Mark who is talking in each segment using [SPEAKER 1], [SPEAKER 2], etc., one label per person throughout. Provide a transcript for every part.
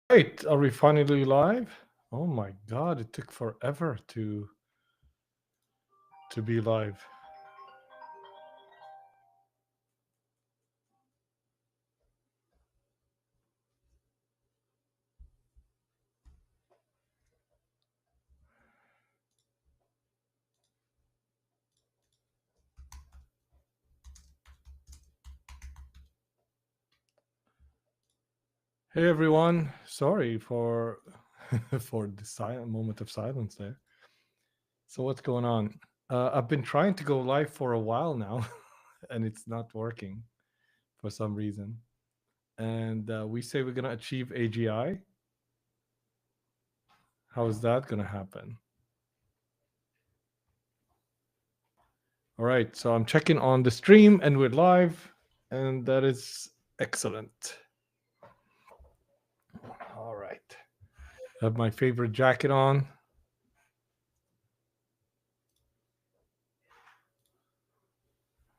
[SPEAKER 1] Right, are we finally live? Oh my god, it took forever to be live. Hey everyone, sorry for for the silent moment of silence there. So what's going on? I've been trying to go live for a while now, and it's not working for some reason. And we say we're gonna achieve AGI. How is that gonna happen? All right, so I'm checking on the stream, and we're live, and that is excellent. All right. Have my favorite jacket on.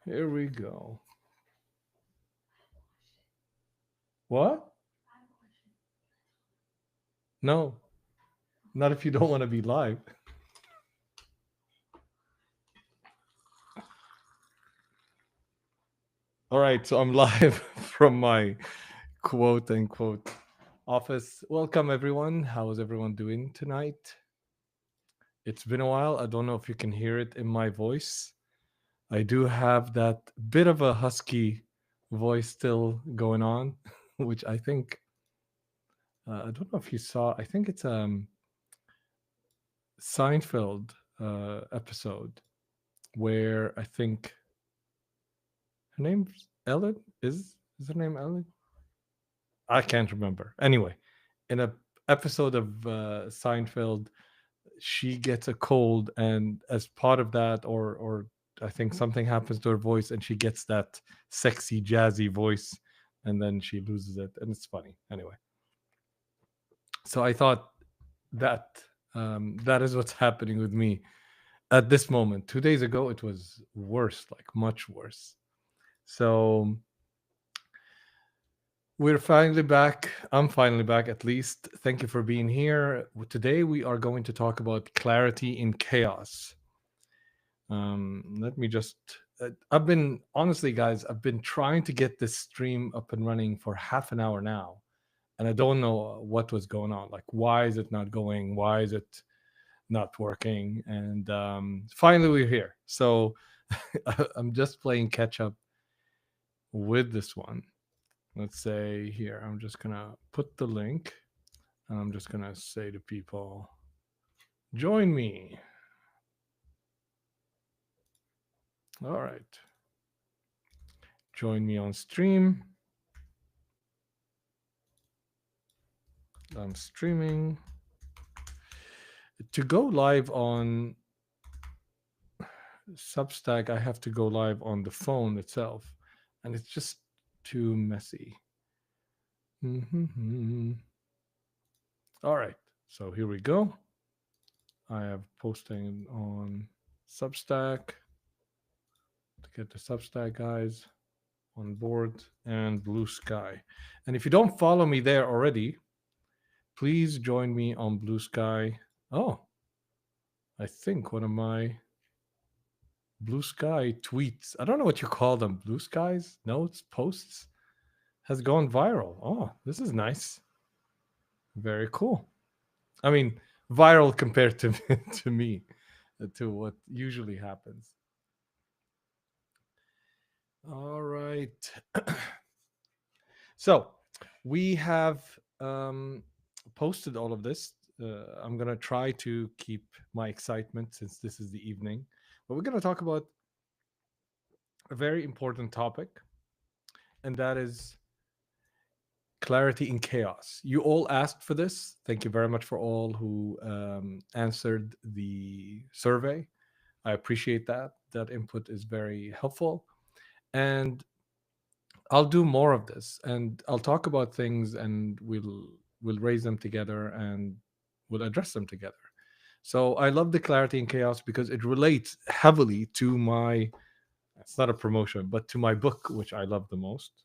[SPEAKER 1] Here we go. What? No, not if you don't want to be live. All right, so I'm live from my quote unquote office. Welcome, everyone. How is everyone doing tonight? It's been a while. I don't know if you can hear it in my voice. I do have that bit of a husky voice still going on, which I think, I don't know if you saw, I think it's Seinfeld episode where I think her name's Ellen. Is her name Ellen? I can't remember. Anyway, in a episode of Seinfeld, she gets a cold, and as part of that, or I think something happens to her voice, and she gets that sexy jazzy voice, and then she loses it, and it's funny. Anyway, so I thought that that is what's happening with me at this moment. 2 days ago, it was worse, like much worse. So we're finally back. I'm finally back, at least. Thank you for being here. Today, we are going to talk about clarity in chaos. Let me just. I've been, honestly, guys, I've been trying to get this stream up and running for half an hour now. And I don't know what was going on. Like, why is it not going? Why is it not working? And finally, we're here. So I'm just playing catch up with this one. Let's say here, I'm just gonna put the link and I'm just gonna say to people, join me. All right, join me on stream. I'm streaming. To go live on Substack, I have to go live on the phone itself, and it's just too messy. Mm-hmm. All right, so here we go. I have posting on Substack to get the Substack guys on board and Blue Sky. And if you don't follow me there already, please join me on Blue Sky. Oh, I think one of my Blue Sky tweets, I don't know what you call them, Blue Skies, notes, posts, has gone viral. Oh, this is nice. Very cool. I mean, viral compared to to me, to what usually happens. All right. So we have posted all of this. I'm going to try to keep my excitement since this is the evening. But we're going to talk about a very important topic, and that is clarity in chaos. You all asked for this. Thank you very much for all who answered the survey. I appreciate that. That input is very helpful. And I'll do more of this, and I'll talk about things, and we'll raise them together, and we'll address them together. So I love the clarity and chaos because it relates heavily to my. It's not a promotion, but to my book, which I love the most.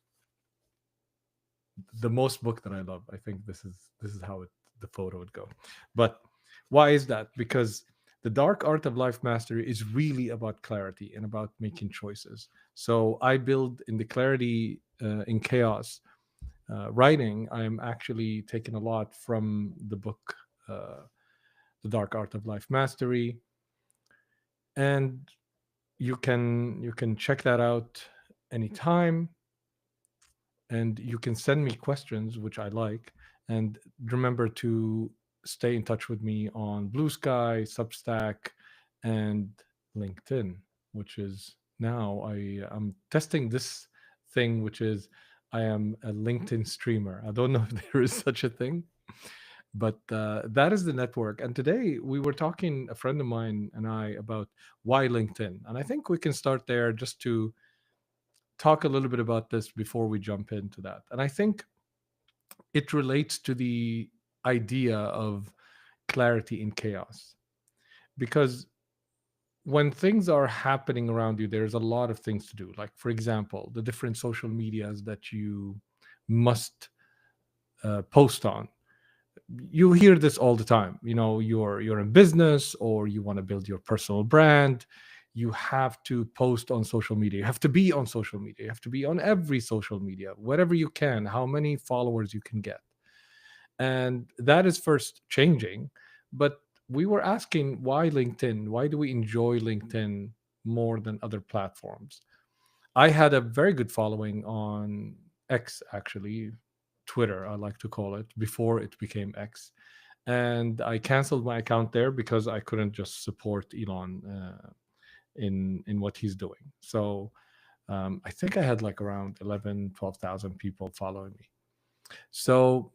[SPEAKER 1] the most book that I love. I think this is how the photo would go. But why is that? Because the Dark Art of Life Mastery is really about clarity and about making choices. So I build in the clarity in chaos writing. I'm actually taking a lot from the book, The Dark Art of Life Mastery, and you can check that out anytime, and you can send me questions, which I like. And remember to stay in touch with me on Blue Sky, Substack, and LinkedIn, which is now I'm testing this thing, which is I am a LinkedIn streamer. I don't know if there is such a thing, but that is the network. And today we were talking, a friend of mine and I, about why LinkedIn. And I think we can start there just to talk a little bit about this before we jump into that. And I think it relates to the idea of clarity in chaos. Because when things are happening around you, there's a lot of things to do. Like, for example, the different social medias that you must post on. You hear this all the time. You're in business, or you want to build your personal brand. You have to post on social media. You have to be on social media. You have to be on every social media, whatever you can, how many followers you can get. And that is first changing. But we were asking, why LinkedIn? Why do we enjoy LinkedIn more than other platforms? I had a very good following on X, actually, Twitter, I like to call it, before it became X. And I canceled my account there because I couldn't just support Elon in what he's doing. So I think I had like around 11, 12,000 people following me. So,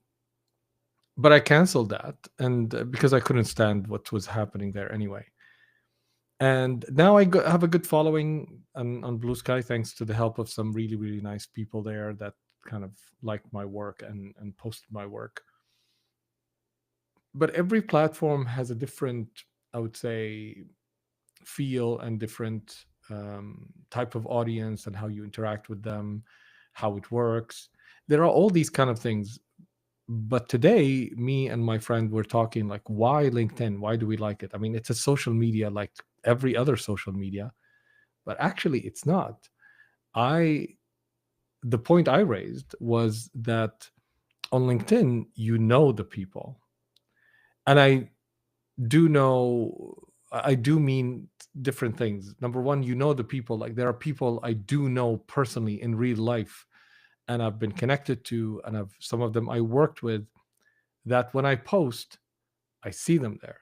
[SPEAKER 1] but I canceled that, and because I couldn't stand what was happening there anyway. And now have a good following on Blue Sky, thanks to the help of some really, really nice people there that kind of liked my work and posted my work. But every platform has a different, I would say, feel and different type of audience and how you interact with them, how it works. There are all these kind of things. But today, me and my friend were talking like, why LinkedIn? Why do we like it? I mean, it's a social media like every other social media, but actually, it's not. I The point I raised was that on LinkedIn, you know the people, and I do mean different things. Number one, you know the people. Like, there are people I do know personally in real life, and I've been connected to, and I've some of them I worked with. That when I post, I see them there.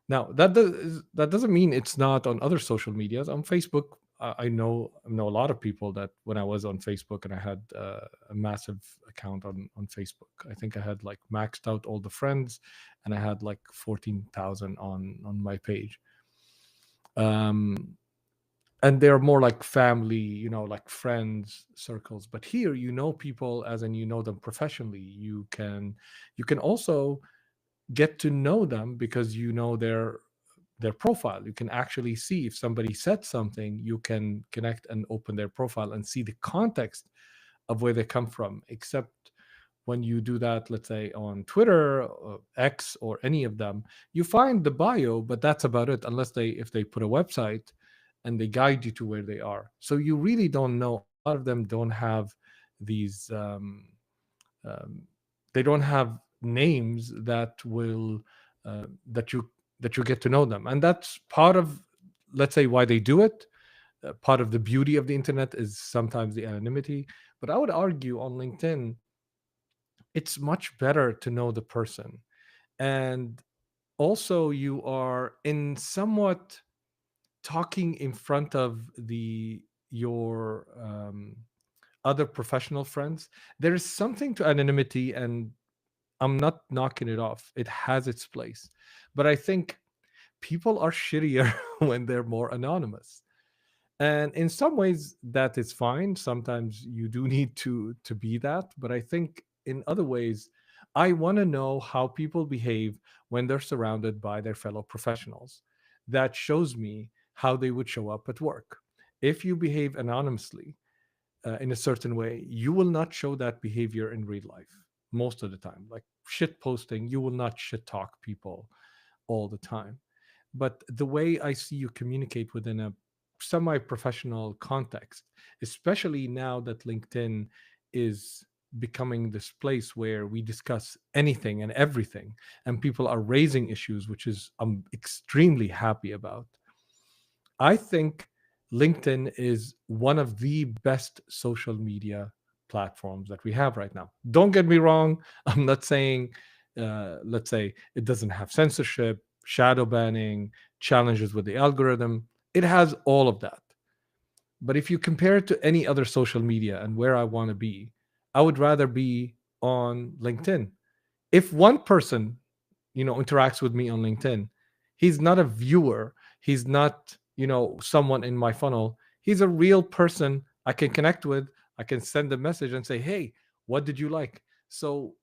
[SPEAKER 1] Now that doesn't mean it's not on other social medias. On Facebook, I know a lot of people that when I was on Facebook and I had a massive account on Facebook. I think I had like maxed out all the friends, and I had like 14,000 on my page. Um, and they're more like family, like friends circles. But here, people, as in you know them professionally. You can also get to know them because you know their profile. You can actually see if somebody said something. You can connect and open their profile and see the context of where they come from. Except when you do that, let's say on Twitter, or X, or any of them, you find the bio, but that's about it. Unless if they put a website and they guide you to where they are, so you really don't know. A lot of them don't have these. Um, they don't have names that will that you get to know them, and that's part of, let's say, why they do it. Part of the beauty of the internet is sometimes the anonymity. But I would argue on LinkedIn, it's much better to know the person. And also, you are in somewhat talking in front of the your other professional friends. There is something to anonymity, and I'm not knocking it off. It has its place. But I think people are shittier when they're more anonymous. And in some ways that is fine. Sometimes you do need to be that, but I think in other ways I want to know how people behave when they're surrounded by their fellow professionals. That shows me how they would show up at work. If you behave anonymously, in a certain way, you will not show that behavior in real life most of the time. Like shit posting, you will not shit talk people all the time. But the way I see you communicate within a semi professional context, especially now that LinkedIn is becoming this place where we discuss anything and everything, and people are raising issues, which is I'm extremely happy about. I think LinkedIn is one of the best social media platforms that we have right now. Don't get me wrong. I'm not saying, let's say, it doesn't have censorship, shadow banning, challenges with the algorithm. It has all of that. But if you compare it to any other social media and where I want to be, I would rather be on LinkedIn. If one person, interacts with me on LinkedIn, he's not a viewer, he's not, someone in my funnel. He's a real person I can connect with. I can send a message and say, hey, what did you like? So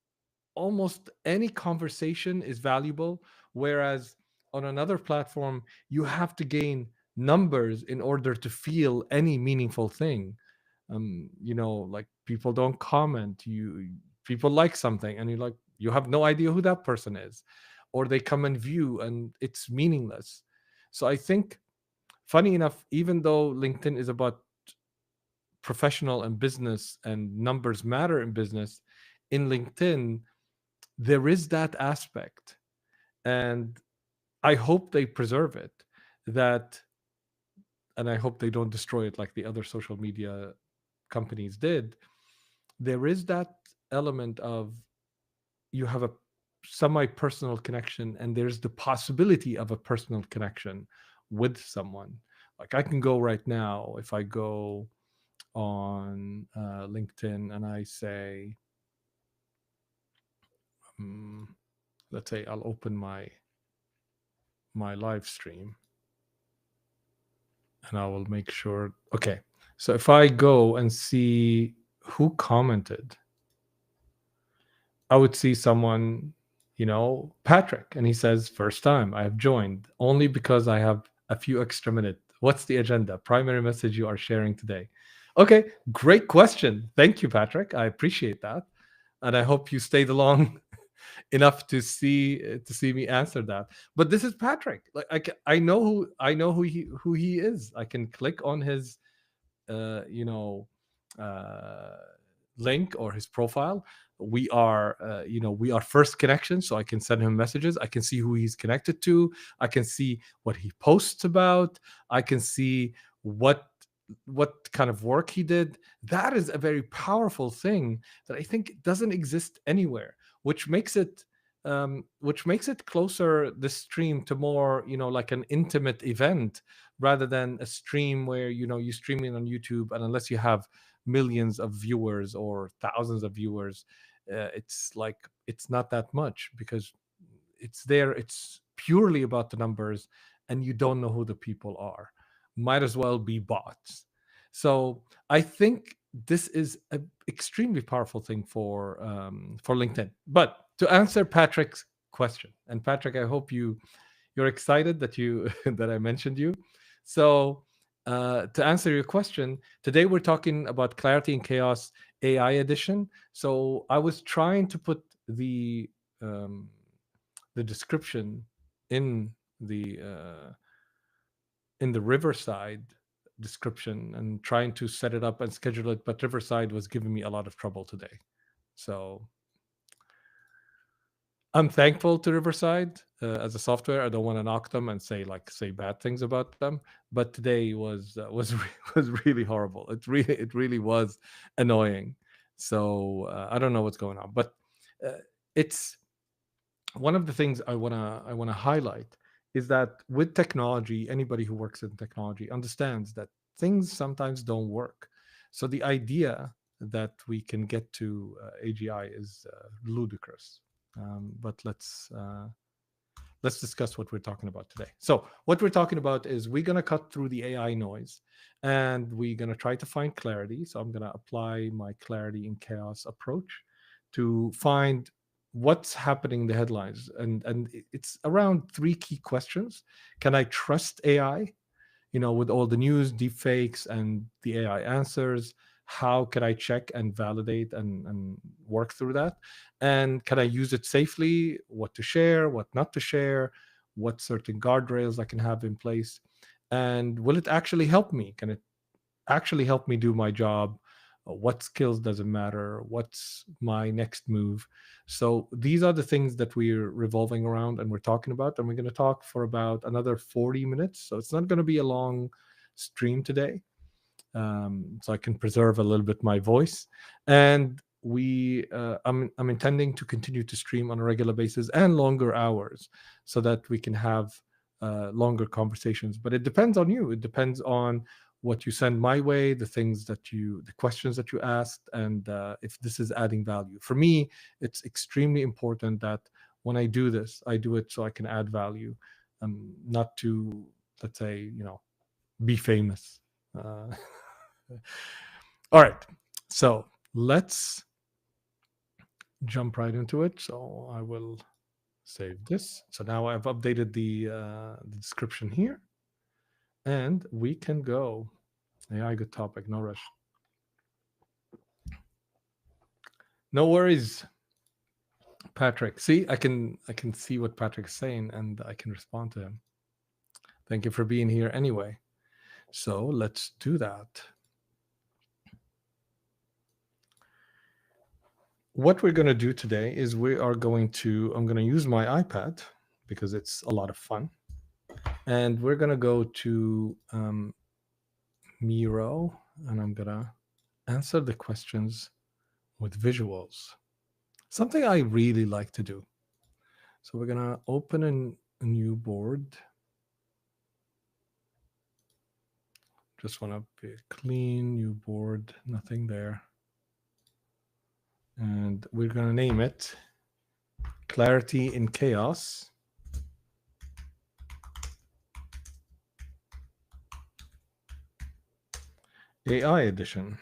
[SPEAKER 1] almost any conversation is valuable, whereas on another platform you have to gain numbers in order to feel any meaningful thing. Like people don't comment, you people like something and you have no idea who that person is, or they come and view and it's meaningless. So I think, funny enough, even though LinkedIn is about professional and business and numbers matter in business, in LinkedIn there is that aspect, and I hope they preserve it, that and I hope they don't destroy it like the other social media companies did. There is that element of, you have a semi personal connection and there's the possibility of a personal connection with someone. Like I can go right now, if I go on LinkedIn and I say, um, let's say I'll open my live stream and I will make sure. Okay. So if I go and see who commented, I would see someone, Patrick, and he says, first time I have joined only because I have a few extra minutes. What's the agenda? Primary message you are sharing today. Okay, great question. Thank you, Patrick. I appreciate that. And I hope you stayed along enough to see me answer that. But this is Patrick. Like I know who he is. I can click on his uh, you know uh, link or his profile. We are first connection, so I can send him messages. I can see who he's connected to. I can see what he posts about. I can see what kind of work he did. That is a very powerful thing that I think doesn't exist anywhere, which makes it closer the stream to more, like an intimate event, rather than a stream where you stream it on YouTube, and unless you have millions of viewers or thousands of viewers, it's like it's not that much, because it's purely about the numbers, and you don't know who the people are. Might as well be bots. So I think this is an extremely powerful thing for LinkedIn. But to answer Patrick's question, and Patrick, I hope you're excited that you that I mentioned you. So to answer your question, today we're talking about Clarity and Chaos AI edition. So I was trying to put um, the description in the uh, in the Riverside description, and trying to set it up and schedule it, but Riverside was giving me a lot of trouble today. So I'm thankful to Riverside as a software. I don't want to knock them and say bad things about them, but today was really horrible. It really was annoying. So I don't know what's going on, but it's one of the things I wanna highlight is that with technology, anybody who works in technology understands that things sometimes don't work. So the idea that we can get to AGI is ludicrous. But let's discuss what we're talking about today. So what we're talking about is we're gonna cut through the AI noise, and we're gonna try to find clarity. So I'm gonna apply my clarity and chaos approach to find what's happening in the headlines, and it's around three key questions. Can I trust AI, with all the news, deep fakes, and the AI answers? how can I check and validate and work through that, and can I use it safely, what to share, what not to share, what certain guardrails I can have in place, and will it actually help me, can it actually help me do my job, what skills does it matter, what's my next move. So these are the things that we're revolving around and we're talking about, and we're going to talk for about another 40 minutes, so it's not going to be a long stream today, so I can preserve a little bit my voice. And I'm intending to continue to stream on a regular basis and longer hours, so that we can have longer conversations. But it depends on you. It depends on what you send my way, the questions that you asked, and if this is adding value. For me, it's extremely important that when I do this, I do it so I can add value, not to, let's say, be famous. Uh, all right, so let's jump right into it. So I will save this. So now I've updated the description here, and we can go. AI, good topic. No rush. No worries, Patrick. See, I can see what Patrick's saying, and I can respond to him. Thank you for being here anyway. So let's do that. What we're going to do today is I'm going to use my iPad because it's a lot of fun. And we're going to go to Miro, and I'm going to answer the questions with visuals. Something I really like to do. So we're going to open a new board. Just want to be a clean new board, nothing there. And we're going to name it Clarity in Chaos. AI edition.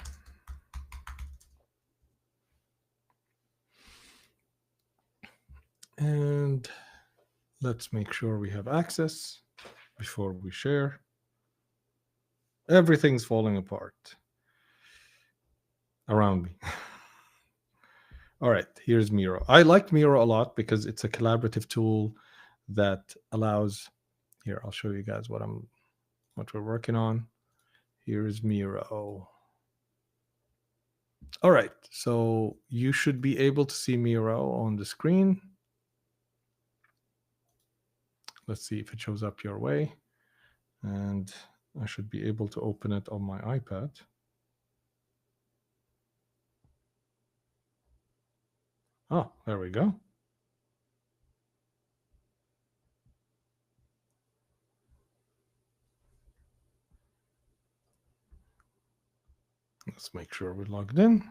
[SPEAKER 1] And let's make sure we have access before we share. Everything's falling apart around me. All right, here's Miro. I like Miro a lot because it's a collaborative tool that allows. Here, I'll show you guys what we're working on. Here's Miro. All right, so you should be able to see Miro on the screen. Let's see if it shows up your way. And I should be able to open it on my iPad. Oh, there we go. Let's make sure we're logged in.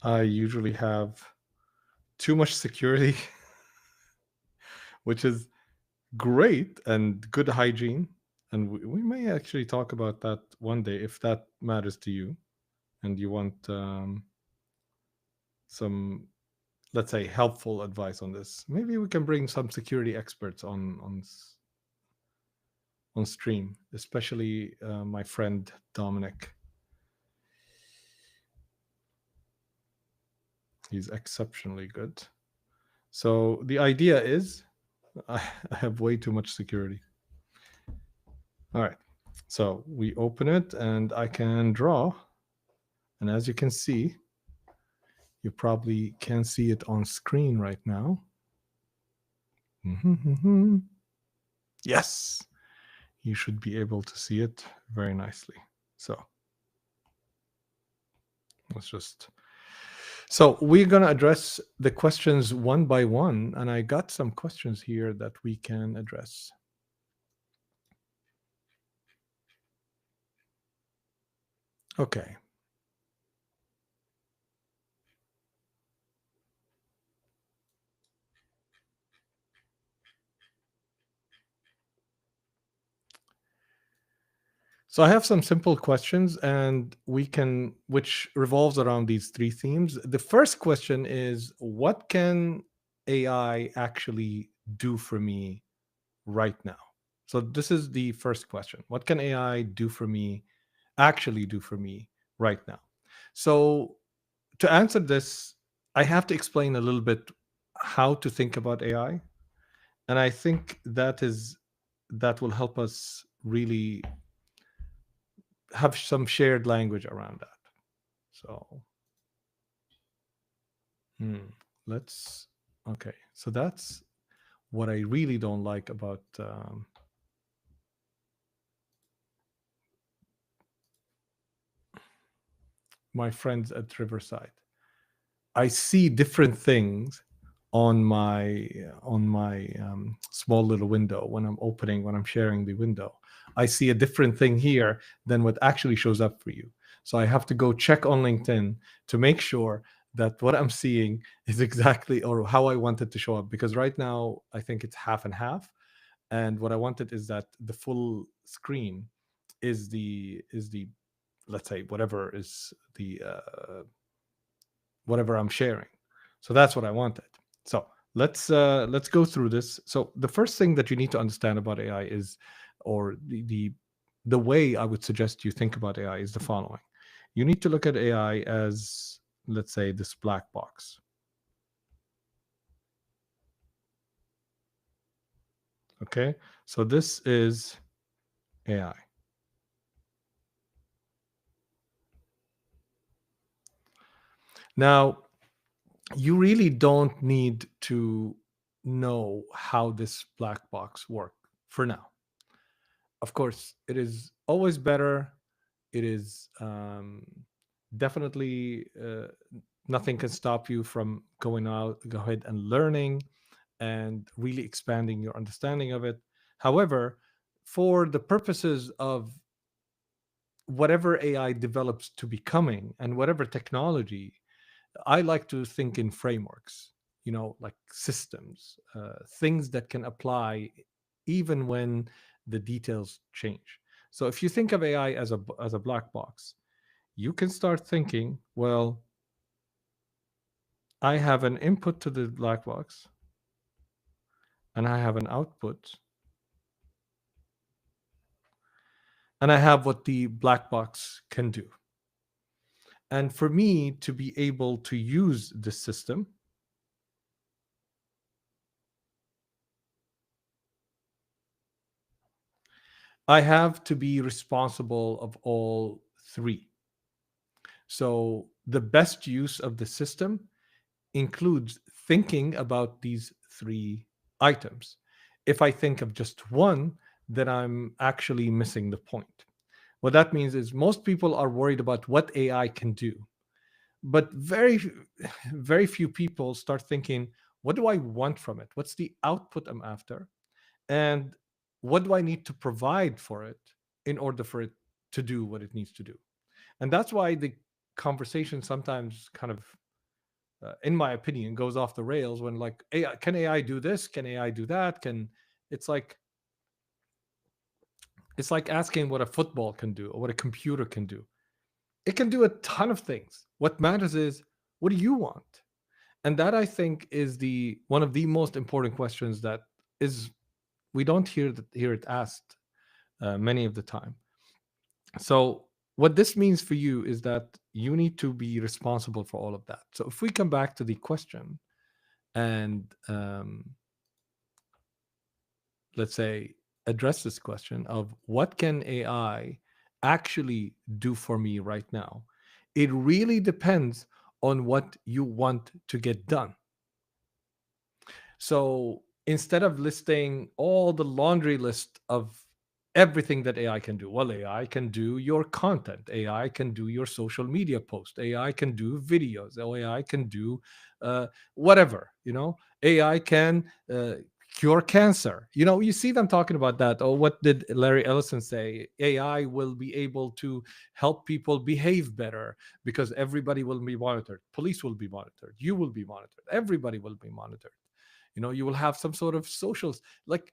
[SPEAKER 1] I usually have too much security, which is great and good hygiene. And we may actually talk about that one day if that matters to you and you want some, let's say, helpful advice on this. Maybe we can bring some security experts on stream, especially my friend Dominic. He's exceptionally good. So the idea is I have way too much security. All right. So we open it and I can draw. And as you can see, you probably can see it on screen right now. Yes. You should be able to see it very nicely. So so we're going to address the questions one by one, and I got some questions here that we can address. Okay. So I have some simple questions, and which revolves around these three themes. The first question is, what can AI actually do for me right now? So this is the first question. What can AI do for me, actually do for me right now? So to answer this, I have to explain a little bit how to think about AI. And I think that will help us really have some shared language around that. So hmm, let's okay. So that's what I really don't like about my friends at Riverside. I see different things on my small little window when I'm sharing the window. I see a different thing here than what actually shows up for you. So I have to go check on LinkedIn to make sure that what I'm seeing is exactly or how I want it to show up. Because right now I think it's half and half, and what I wanted is that the full screen is the let's say whatever is the whatever I'm sharing. So that's what I wanted. So let's go through this. So the first thing that you need to understand about AI is, or the way I would suggest you think about AI is the following. You need to look at AI as, let's say, this black box. Okay, so this is AI. Now, you really don't need to know how this black box works for now. Of course, it is always better. It is definitely nothing can stop you from going out, go ahead and learning and really expanding your understanding of it. However, for the purposes of whatever AI develops to becoming and whatever technology, I like to think in frameworks, like systems, things that can apply even when the details change. So if you think of AI as a black box, you can start thinking, well, I have an input to the black box and I have an output and I have what the black box can do. And for me to be able to use this system, I have to be responsible of all three. So the best use of the system includes thinking about these three items. If I think of just one, then I'm actually missing the point. What that means is most people are worried about what AI can do, but very few people start thinking, what do I want from it? What's the output I'm after? And what do I need to provide for it in order for it to do what it needs to do? And that's why the conversation sometimes kind of in my opinion goes off the rails when like AI, can AI do this, can AI do that, can it's like it's like asking what a football can do or what a computer can do. It can do a ton of things. What matters is, what do you want? And that, I think, is the one of the most important questions that is we don't hear it asked many of the time. So what this means for you is that you need to be responsible for all of that. So if we come back to the question and let's say address this question of what can AI actually do for me right now, it really depends on what you want to get done. So instead of listing all the laundry list of everything that AI can do, well, AI can do your content, AI can do your social media post, AI can do videos, AI can do whatever, AI can cure cancer. You see them talking about that. Oh, what did Larry Ellison say? AI will be able to help people behave better because everybody will be monitored. Police will be monitored. You will be monitored. Everybody will be monitored. You will have some sort of socials. Like,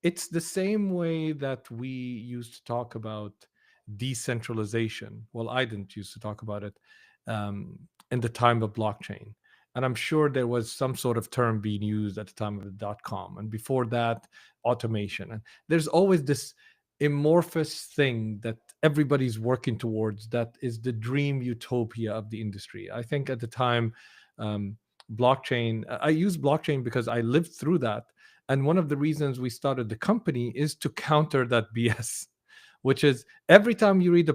[SPEAKER 1] it's the same way that we used to talk about decentralization. Well, I didn't used to talk about it in the time of blockchain. And I'm sure there was some sort of term being used at the time of the dot com. And before that, automation. And there's always this amorphous thing that everybody's working towards that is the dream utopia of the industry. I think at the time, um, blockchain, I use blockchain because I lived through that. And one of the reasons we started the company is to counter that BS, which is every time you read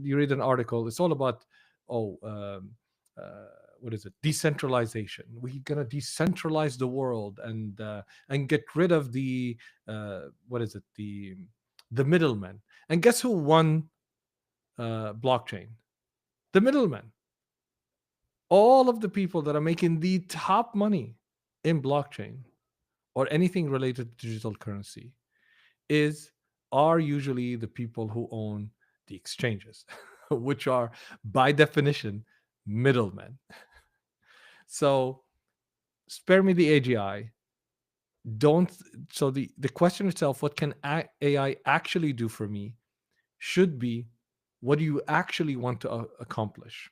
[SPEAKER 1] you read an article, it's all about, oh, uh, what is it, decentralization. We're going to decentralize the world and get rid of the what is it, the middlemen. And guess who won blockchain? The middlemen. All of the people that are making the top money in blockchain or anything related to digital currency is are usually the people who own the exchanges, which are by definition middlemen. So spare me the AGI. Don't. So the question itself, what can AI actually do for me, should be, what do you actually want to accomplish?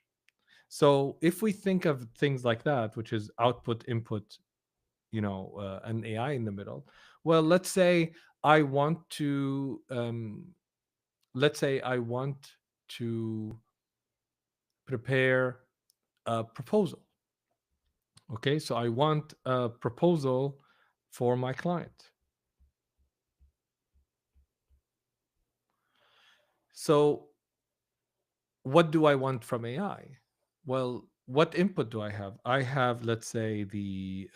[SPEAKER 1] So if we think of things like that, which is output, input, an AI in the middle. Well, I want to let's say I want to prepare a proposal. Okay, so I want a proposal for my client. So what do I want from AI? Well, what input do I have? I have, let's say the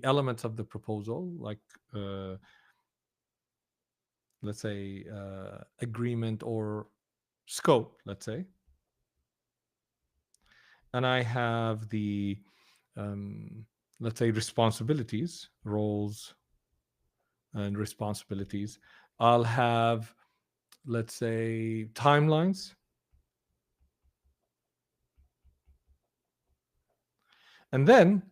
[SPEAKER 1] elements of the proposal, like uh, let's say agreement or scope, let's say, and I have the let's say responsibilities, roles, and responsibilities. I'll have, let's say, timelines, and then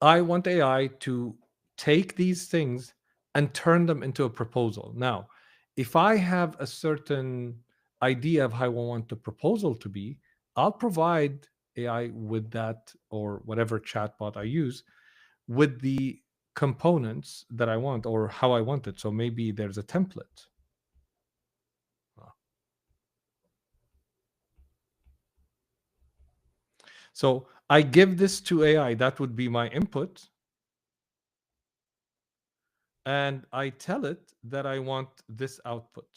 [SPEAKER 1] I want AI to take these things and turn them into a proposal. Now, if I have a certain idea of how I want the proposal to be, I'll provide AI with that, or whatever chatbot I use, with the components that I want or how I want it. So maybe there's a template. So I give this to AI, that would be my input, and I tell it that I want this output.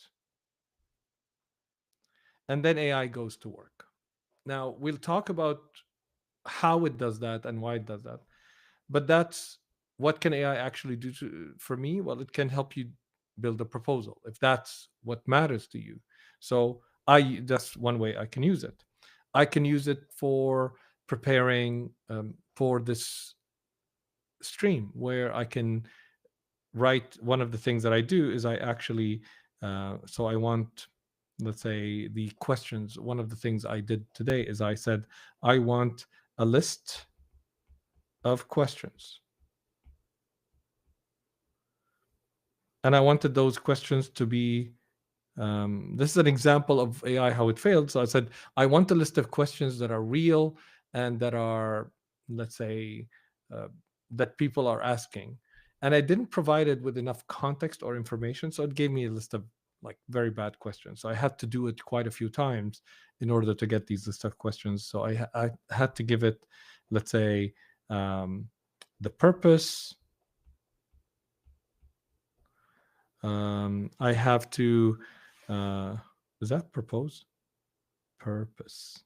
[SPEAKER 1] And then AI goes to work. Now, we'll talk about how it does that and why it does that. But that's what can AI actually do for me? Well, it can help you build a proposal if that's what matters to you. So that's one way I can use it. I can use it for preparing for this stream, where I can write. One of the things that I do is I actually so I want, let's say, the questions. One of the things I did today is I said I want a list of questions, and I wanted those questions to be this is an example of AI how it failed. So I said I want a list of questions that are real and that are, let's say, uh, that people are asking, and I didn't provide it with enough context or information, so it gave me a list of like very bad questions. So I had to do it quite a few times in order to get these list of questions. So I had to give it, let's say, the purpose. I have to is that propose? Purpose.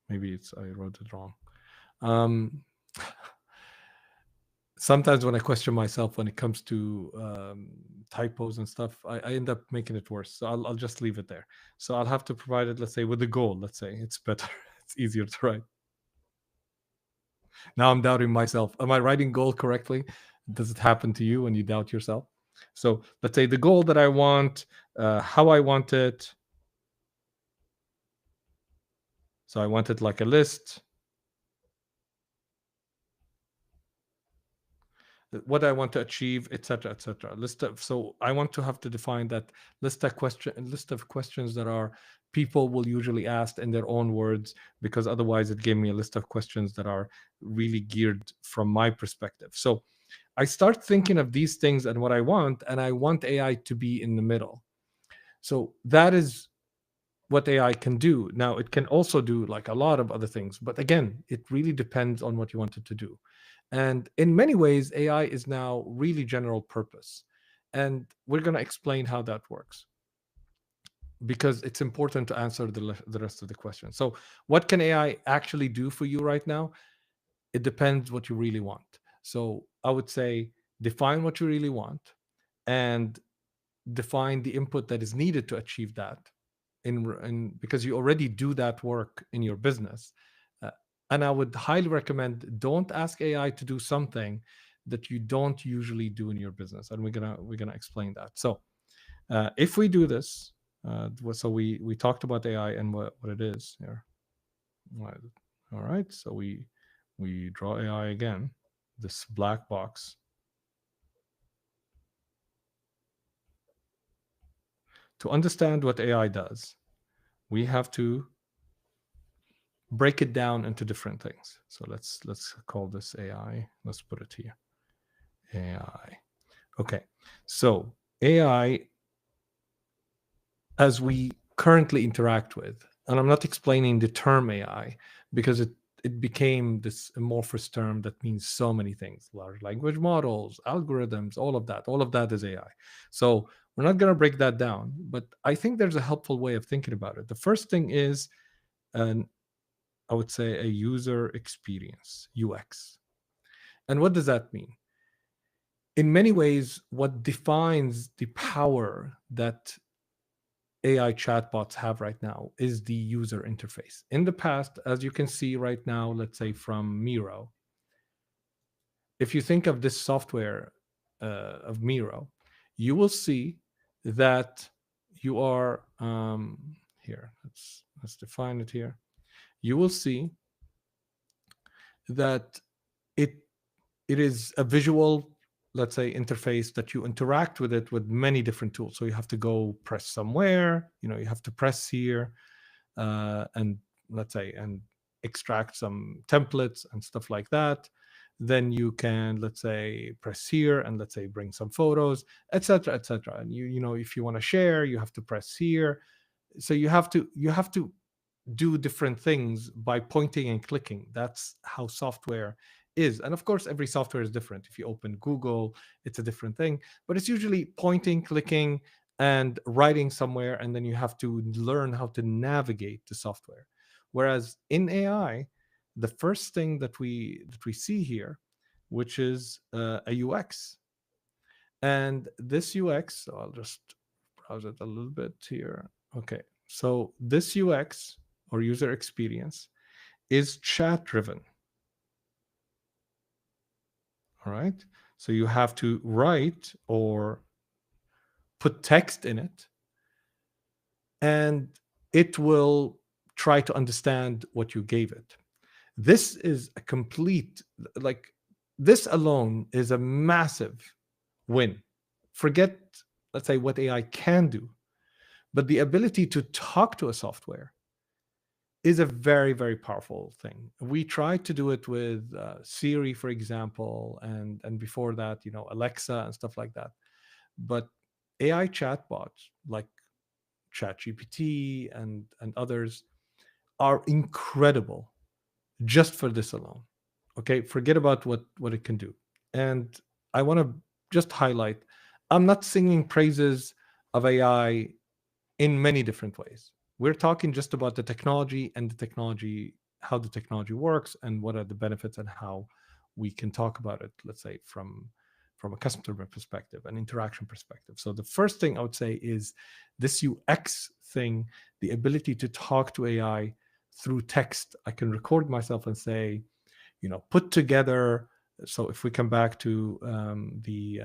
[SPEAKER 1] Maybe it's I wrote it wrong. Um, sometimes when I question myself when it comes to typos and stuff, I end up making it worse. So I'll just leave it there. So I'll have to provide it, let's say, with a goal. Let's say it's better. It's easier to write. Now I'm doubting myself. Am I writing goal correctly? Does it happen to you when you doubt yourself? So let's say the goal that I want, how I want it. So I want it like a list. What I want to achieve, etc., etc. List of, so I want to have to define that list of questions that are people will usually ask in their own words, because otherwise it gave me a list of questions that are really geared from my perspective. So I start thinking of these things and what I want, and I want AI to be in the middle. So that is what AI can do. Now, it can also do like a lot of other things, but again, it really depends on what you want it to do. And in many ways, AI is now really general purpose. And we're going to explain how that works, because it's important to answer the rest of the question. So, what can AI actually do for you right now? It depends what you really want. So, I would say define what you really want, and define the input that is needed to achieve that, because you already do that work in your business. uh, and I would highly recommend, don't ask AI to do something that you don't usually do in your business, and we're gonna explain that. So if we do this, so we talked about AI and what it is here. Right. All right, so we draw AI again, this black box. To understand what AI does, we have to break it down into different things. So let's call this AI. Let's put it here. AI. Okay. So AI, as we currently interact with, and I'm not explaining the term AI because it became this amorphous term that means so many things: large language models, algorithms, all of that is AI. So we're not going to break that down, but I think there's a helpful way of thinking about it. The first thing is an I would say a user experience, UX. And what does that mean? In many ways, what defines the power that AI chatbots have right now is the user interface. In the past, as you can see right now, let's say from Miro, if you think of this software of Miro, you will see that you are here. Let's define it here. You will see that it it is a visual, let's say, interface that you interact with it with many different tools. So you have to go press somewhere, you have to press here, and let's say, and extract some templates and stuff like that. Then you can, let's say, press here and let's say bring some photos, etc., etc. And if you want to share, you have to press here. So you have to do different things by pointing and clicking. That's how software is. And of course, every software is different. If you open Google, it's a different thing, but it's usually pointing, clicking, and writing somewhere. And then you have to learn how to navigate the software. Whereas in AI, the first thing that we see here, which is a UX. And this UX, so I'll just browse it a little bit here. Okay. So this UX, or user experience, is chat driven. All right. So you have to write or put text in it, and it will try to understand what you gave it. This is a complete, like, this alone is a massive win. Forget, let's say, what AI can do, but the ability to talk to a software is a very, very powerful thing. We tried to do it with Siri, for example, and before that, Alexa and stuff like that. But AI chatbots like ChatGPT and others are incredible just for this alone. Okay, forget about what it can do. And I want to just highlight, I'm not singing praises of AI in many different ways. We're talking just about the technology and the technology, how the technology works, and what are the benefits, and how we can talk about it, let's say, from a customer perspective, an interaction perspective. So the first thing I would say is this UX thing, the ability to talk to AI through text. I can record myself and say, put together. So if we come back to the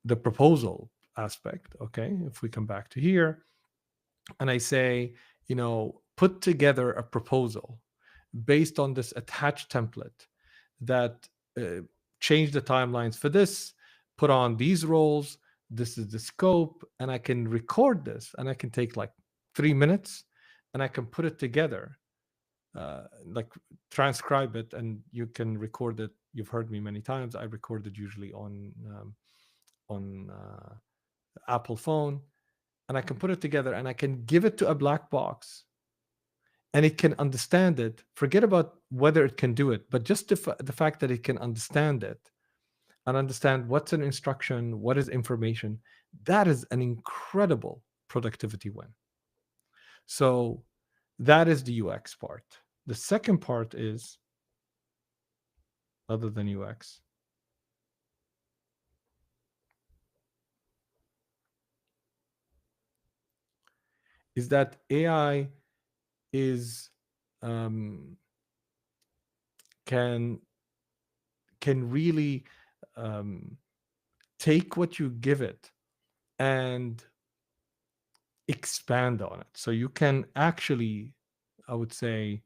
[SPEAKER 1] the proposal aspect, okay, if we come back to here and I say, put together a proposal based on this attached template that uh, change the timelines for this, put on these roles, this is the scope, and I can record this, and I can take like 3 minutes, and I can put it together, like transcribe it, and you can record it. You've heard me many times. I record it usually on Apple phone, and I can put it together, and I can give it to a black box, and it can understand it. Forget about whether it can do it, but just the fact that it can understand it and understand what's an instruction, what is information, that is an incredible productivity win. So that is the UX part. The second part is, other than UX, is that AI is um, can really um, take what you give it and expand on it. So you can actually, I would say,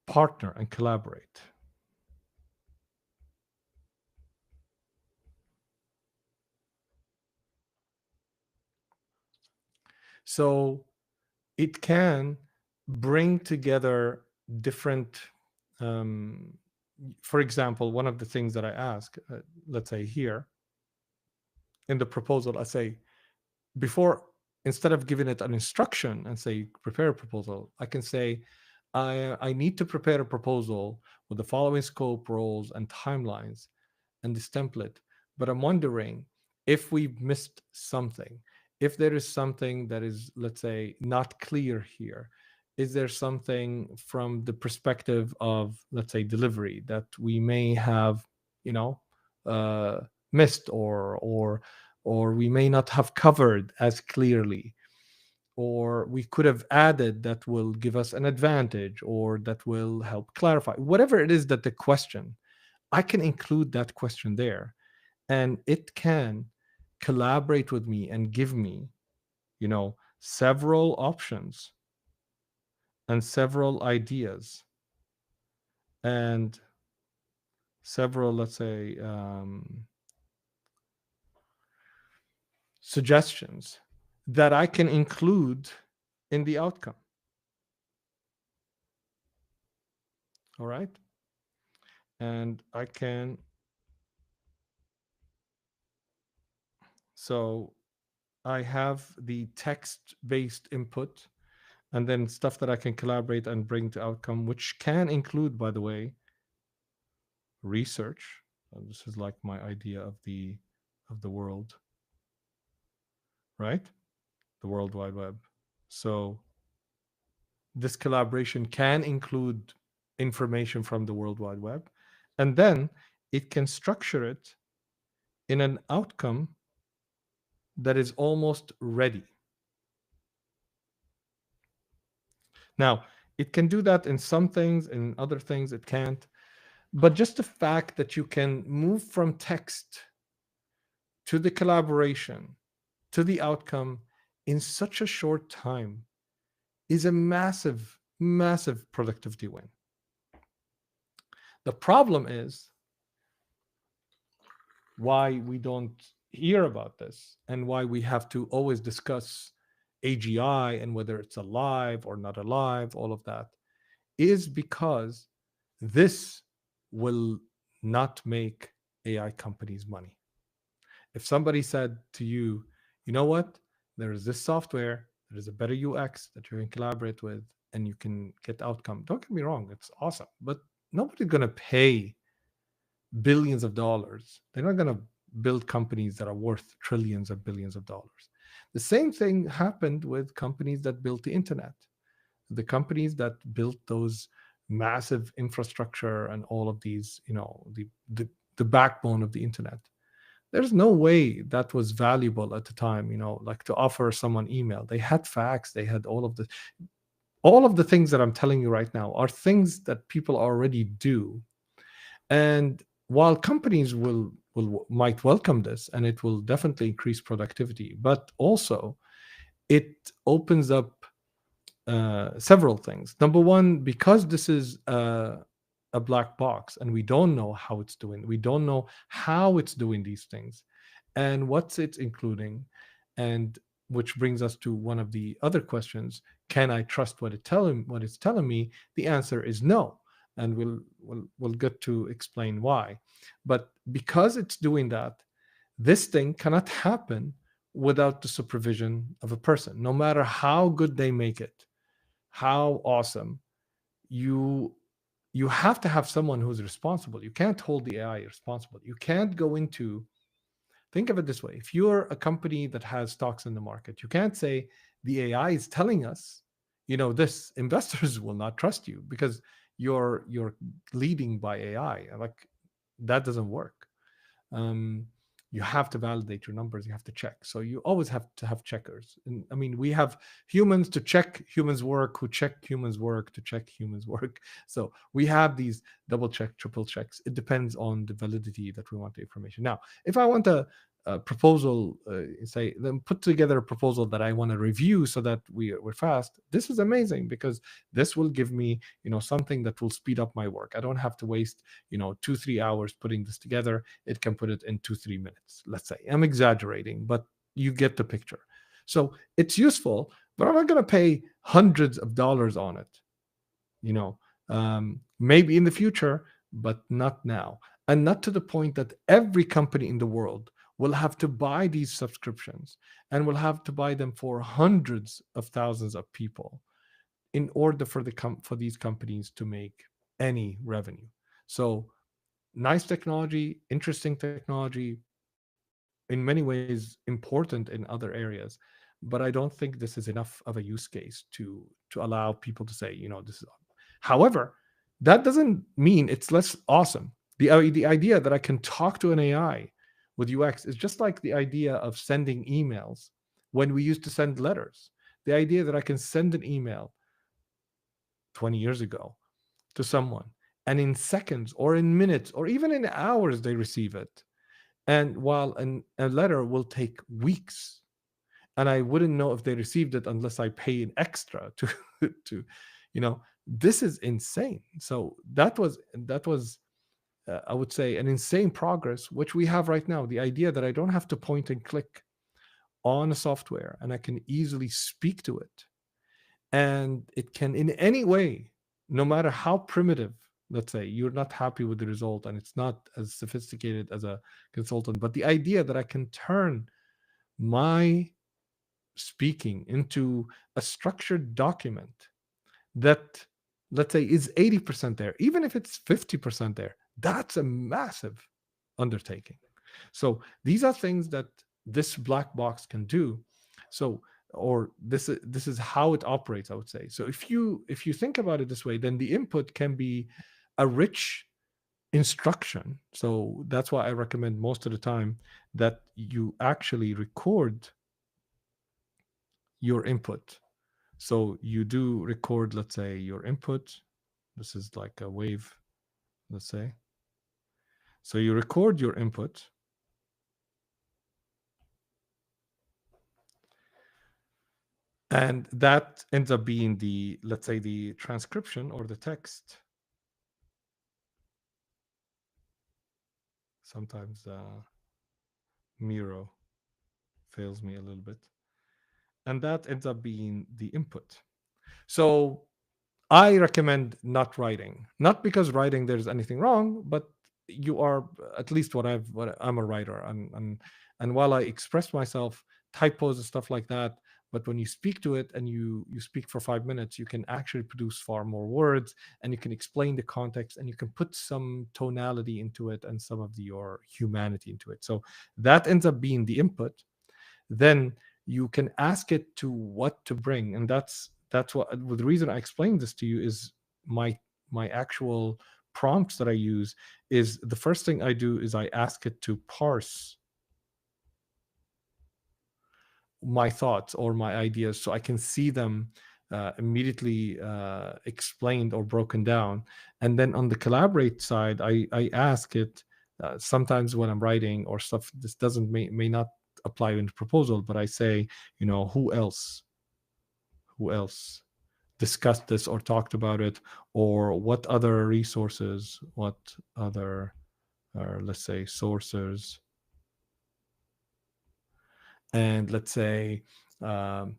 [SPEAKER 1] partner and collaborate. So it can bring together different, um, for example, one of the things that I ask, let's say here in the proposal, I say, before, instead of giving it an instruction and say prepare a proposal, I can say I need to prepare a proposal with the following scope, roles, and timelines, and this template. But I'm wondering if we've missed something, if there is something that is, let's say, not clear here. Is there something from the perspective of, let's say, delivery that we may have, you know, uh, missed, or we may not have covered as clearly, or we could have added that will give us an advantage, or that will help clarify whatever it is that the question, I can include that question there, and it can collaborate with me and give me, several options and several ideas and several, let's say, suggestions that I can include in the outcome. All right. And I can, so I have the text based input, and then stuff that I can collaborate and bring to outcome, which can include, by the way, research. And this is like my idea of the world, right? The World Wide Web. So this collaboration can include information from the World Wide Web, and then it can structure it in an outcome that is almost ready. Now, it can do that in some things, in other things it can't. But just the fact that you can move from text to the collaboration to the outcome in such a short time is a massive, massive productivity win. The problem is why we don't hear about this, and why we have to always discuss AGI and whether it's alive or not alive, all of that, is because this will not make AI companies money. If somebody said to you, you know what, there is this software, there is a better UX that you can collaborate with and you can get outcome, don't get me wrong, it's awesome, but nobody's going to pay billions of dollars. They're not going to build companies that are worth trillions of billions of dollars. The same thing happened with companies that built the internet. The companies that built those massive infrastructure and all of these, the backbone of the internet, there's no way that was valuable at the time, like to offer someone email. They had fax, they had all of the things that I'm telling you right now are things that people already do. And while companies might welcome this, and it will definitely increase productivity, but also it opens up several things. Number one, because this is a black box and we don't know how it's doing, we don't know how it's doing these things and what's it's including, And which brings us to one of the other questions: can I trust what it's telling me? The answer is no, and we'll get to explain why. But because it's doing that, this thing cannot happen without the supervision of a person, no matter how good they make it, how awesome. You you have to have someone who's responsible. You can't hold the AI responsible. You can't go into, think of it this way: if you're a company that has stocks in the market, you can't say the AI is telling us, this, investors will not trust you because you're leading by AI. Like, that doesn't work. um, you have to validate your numbers. You have to check. So you always have to have checkers. And I mean, we have humans to check humans work, who check humans work to check humans work. So we have these double check, triple checks. It depends on the validity that we want the information. Now, if I want a proposal, say, then put together a proposal that I want to review so that we're fast. This is amazing because this will give me, something that will speed up my work. I don't have to waste, 2-3 hours putting this together. It can put it in 2-3 minutes, let's say. I'm exaggerating, but you get the picture. So it's useful, but I'm not going to pay hundreds of dollars on it. you know Maybe in the future, but not now. And not to the point that every company in the world will have to buy these subscriptions, and will have to buy them for hundreds of thousands of people in order for for these companies to make any revenue. So nice technology, interesting technology, in many ways important in other areas, but I don't think this is enough of a use case to allow people to say, this is. However, that doesn't mean it's less awesome. The idea that I can talk to an AI with UX is just like the idea of sending emails when we used to send letters. The idea that I can send an email 20 years ago to someone, and in seconds or in minutes or even in hours they receive it. And while a letter will take weeks, and I wouldn't know if they received it unless I pay an extra to to this is insane. So that was I would say an insane progress which we have right now. The idea that I don't have to point and click on a software, and I can easily speak to it, and it can in any way, no matter how primitive, let's say you're not happy with the result and it's not as sophisticated as a consultant, but the idea that I can turn my speaking into a structured document that, let's say, is 80% there, even if it's 50% there, that's a massive undertaking. So these are things that this black box can do. So, or this is how it operates, I would say. So if you think about it this way, then the input can be a rich instruction. So that's why I recommend most of the time that you actually record your input. So you do record, let's say, your input. This is like a wave, let's say. So you record your input, and that ends up being the, let's say, the transcription or the text. Sometimes Miro fails me a little bit, and that ends up being the input. So I recommend not writing, not because writing there's anything wrong, but you are, at least what I'm a writer, and while I express myself, typos and stuff like that, but when you speak to it and you speak for 5 minutes, you can actually produce far more words, and you can explain the context, and you can put some tonality into it and some of your humanity into it. So that ends up being the input. Then you can ask it to what to bring, and that's what the reason I explained this to you is my actual prompts that I use is, the first thing I do is I ask it to parse my thoughts or my ideas so I can see them immediately explained or broken down. And then on the collaborate side, I ask it, sometimes when I'm writing or stuff, this doesn't may not apply in the proposal, but I say, who else discussed this or talked about it, or what other resources, what other, let's say, sources and let's say um,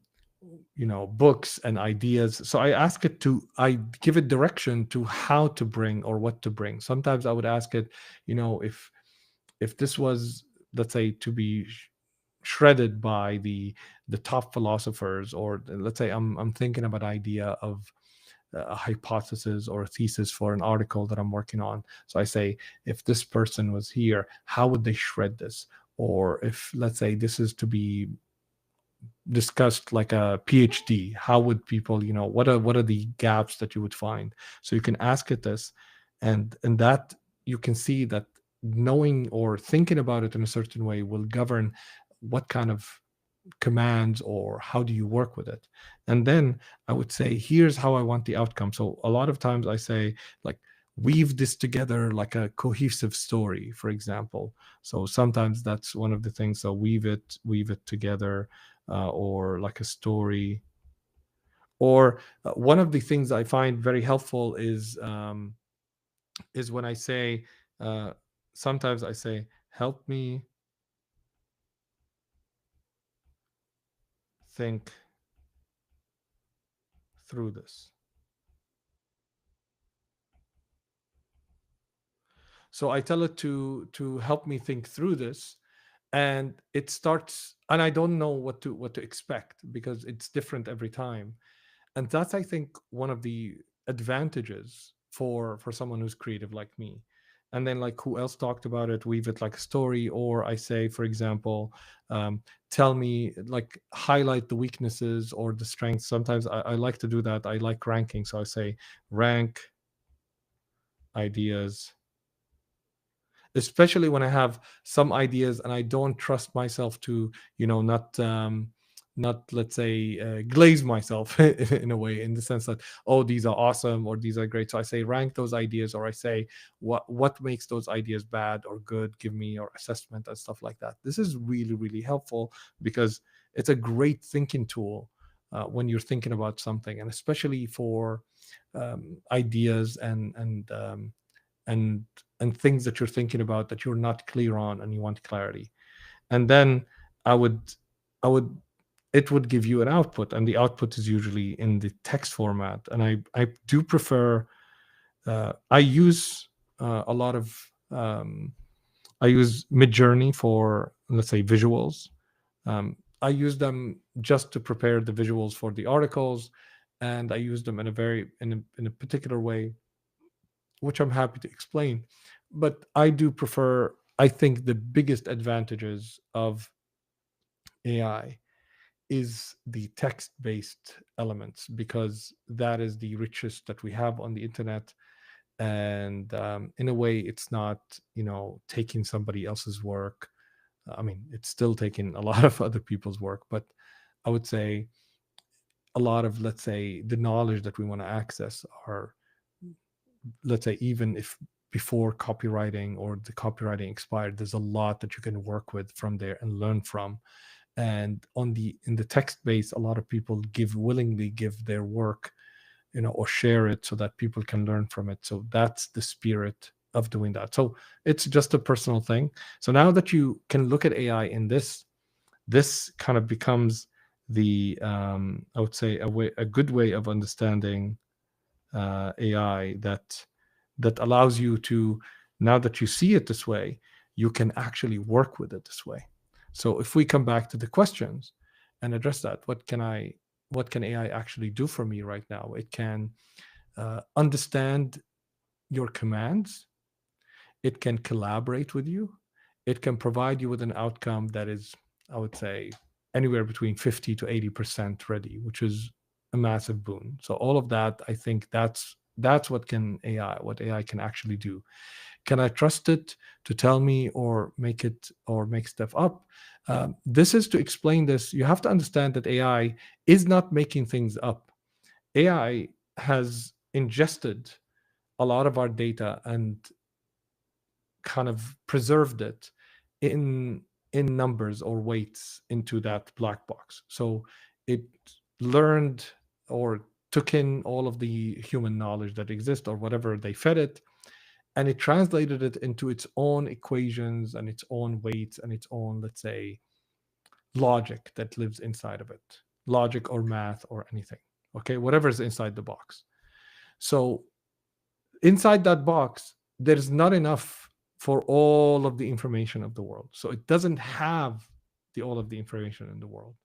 [SPEAKER 1] books and ideas. So I ask it to, I give it direction to how to bring or what to bring. Sometimes I would ask it, if this was, let's say, to be shredded by the top philosophers, or let's say I'm thinking of an idea of a hypothesis or a thesis for an article that I'm working on. So I say, if this person was here, how would they shred this? Or if, let's say, this is to be discussed like a PhD, how would people, what are the gaps that you would find? So you can ask it this, and that you can see that knowing or thinking about it in a certain way will govern what kind of commands or how do you work with it. And then I would say, here's how I want the outcome. So a lot of times I say, like, weave this together like a cohesive story, for example. So sometimes that's one of the things. So weave it together, or like a story. Or one of the things I find very helpful is when I say, uh, sometimes I say, help me think through this. So I tell it to help me think through this, and it starts, and I don't know what to expect because it's different every time. And that's, I think, one of the advantages for someone who's creative like me. And then, like, who else talked about it, weave it like a story. Or I say, for example, tell me, like, highlight the weaknesses or the strengths. Sometimes I like to do that. I like ranking, so I say, rank ideas, especially when I have some ideas and I don't trust myself to, not, let's say, glaze myself in a way, in the sense that, oh, these are awesome or these are great. So I say, rank those ideas, or I say, what makes those ideas bad or good, give me your assessment and stuff like that. This is really, really helpful because it's a great thinking tool when you're thinking about something, and especially for ideas and and things that you're thinking about that you're not clear on and you want clarity. And then I would it would give you an output, and the output is usually in the text format. And I do prefer, I use a lot of, I use Midjourney for, let's say, visuals. I use them just to prepare the visuals for the articles, and I use them in a very in a particular way, which I'm happy to explain. But I do prefer, I think the biggest advantages of AI is the text based elements, because that is the richest that we have on the internet. And in a way, it's not, taking somebody else's work. I mean, it's still taking a lot of other people's work, but I would say a lot of, let's say, the knowledge that we want to access are, let's say, even if before copywriting or the copywriting expired, there's a lot that you can work with from there and learn from. And in the text base, a lot of people willingly give their work, or share it so that people can learn from it. So that's the spirit of doing that. So it's just a personal thing. So now that you can look at AI in this kind of becomes the, I would say, a good way of understanding AI, that allows you to, now that you see it this way, you can actually work with it this way. So if we come back to the questions and address that, what can AI actually do for me right now? It can understand your commands. It can collaborate with you. It can provide you with an outcome that is, I would say, anywhere between 50 to 80% ready, which is a massive boon. So all of that, I think that's what AI can actually do. Can I trust it to tell me or make stuff up? This is to explain this. You have to understand that AI is not making things up. AI has ingested a lot of our data and kind of preserved it in numbers or weights into that black box. So it learned or took in all of the human knowledge that exists or whatever they fed it, and it translated it into its own equations and its own weights and its own, let's say, logic that lives inside of it, logic or math or anything. Okay, whatever is inside the box. So inside that box, there's not enough for all of the information of the world. So it doesn't have all of the information in the world.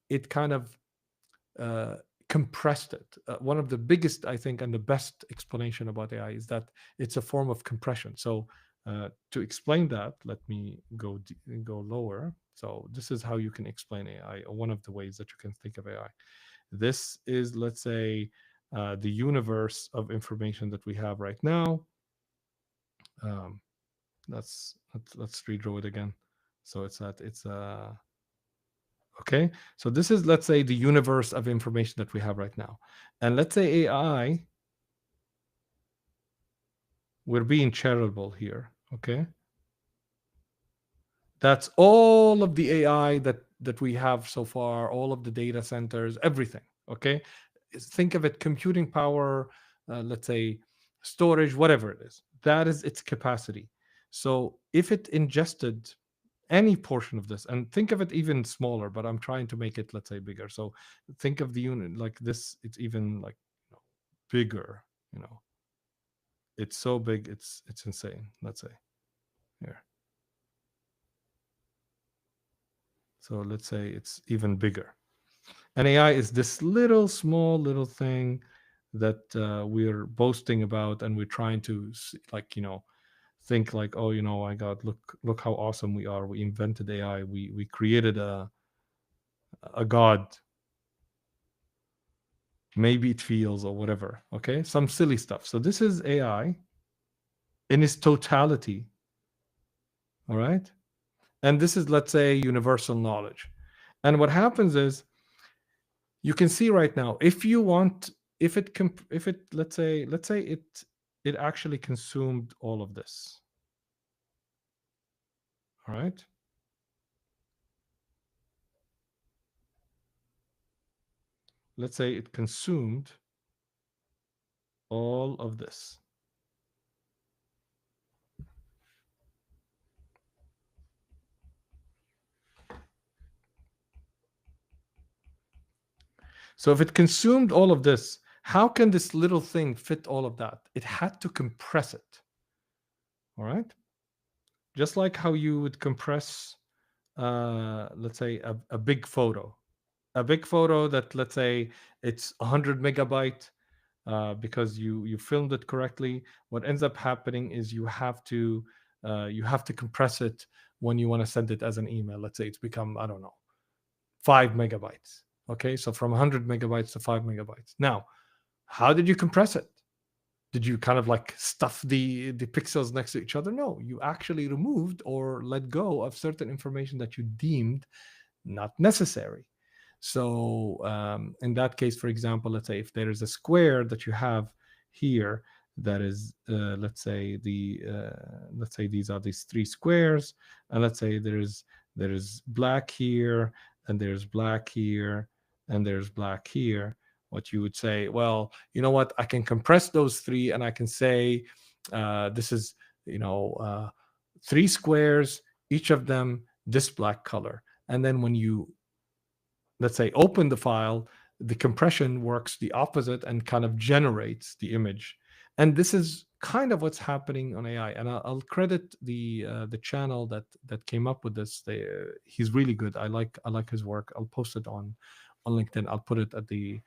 [SPEAKER 1] It kind of uh, compressed it. One of the biggest, I think, and the best explanation about AI is that it's a form of compression. So to explain that, let me go lower. So this is how you can explain AI, or one of the ways that you can think of AI. This is, let's say, the universe of information that we have right now. Um, let's redraw it again. So it's okay. So this is, let's say, the universe of information that we have right now, and let's say AI. We're being charitable here. Okay, that's all of the AI that we have so far, all of the data centers, everything. Okay, think of it, computing power, let's say storage, whatever it is, that is its capacity. So if it ingested any portion of this, and think of it even smaller, but I'm trying to make it, let's say, bigger. So think of the unit like this, it's even like, bigger, you know it's so big, it's insane, let's say. Here, so let's say it's even bigger. And AI is this little small little thing that we're boasting about, and we're trying to like, think like, oh, my God, look how awesome we are. We invented AI. We created a god. Maybe it feels, or whatever. Okay, some silly stuff. So this is AI in its totality. All right, and this is, let's say, universal knowledge. And what happens is, you can see right now, if you want, if it, let's say it actually consumed all of this. All right, let's say it consumed all of this. So if it consumed all of this, how can this little thing fit all of that? It had to compress it. All right, just like how you would compress, let's say, a big photo, that, let's say, it's 100 megabyte, because you filmed it correctly. What ends up happening is you have to compress it when you want to send it as an email. Let's say it's become, I don't know, 5 megabytes. Okay, so from 100 megabytes to 5 megabytes. Now, how did you compress it? Did you kind of like stuff the pixels next to each other? No, you actually removed or let go of certain information that you deemed not necessary. So in that case, for example, let's say if there is a square that you have here, that is, let's say these are these three squares, and let's say there is black here, and there's black here, and there's black here. What you would say, well, you know what? I can compress those three, and I can say, this is, three squares, each of them this black color. And then when you, let's say, open the file, the compression works the opposite and kind of generates the image. And this is kind of what's happening on AI. And I'll credit the channel that came up with this. He's really good. I like his work. I'll post it on LinkedIn. I'll put it at the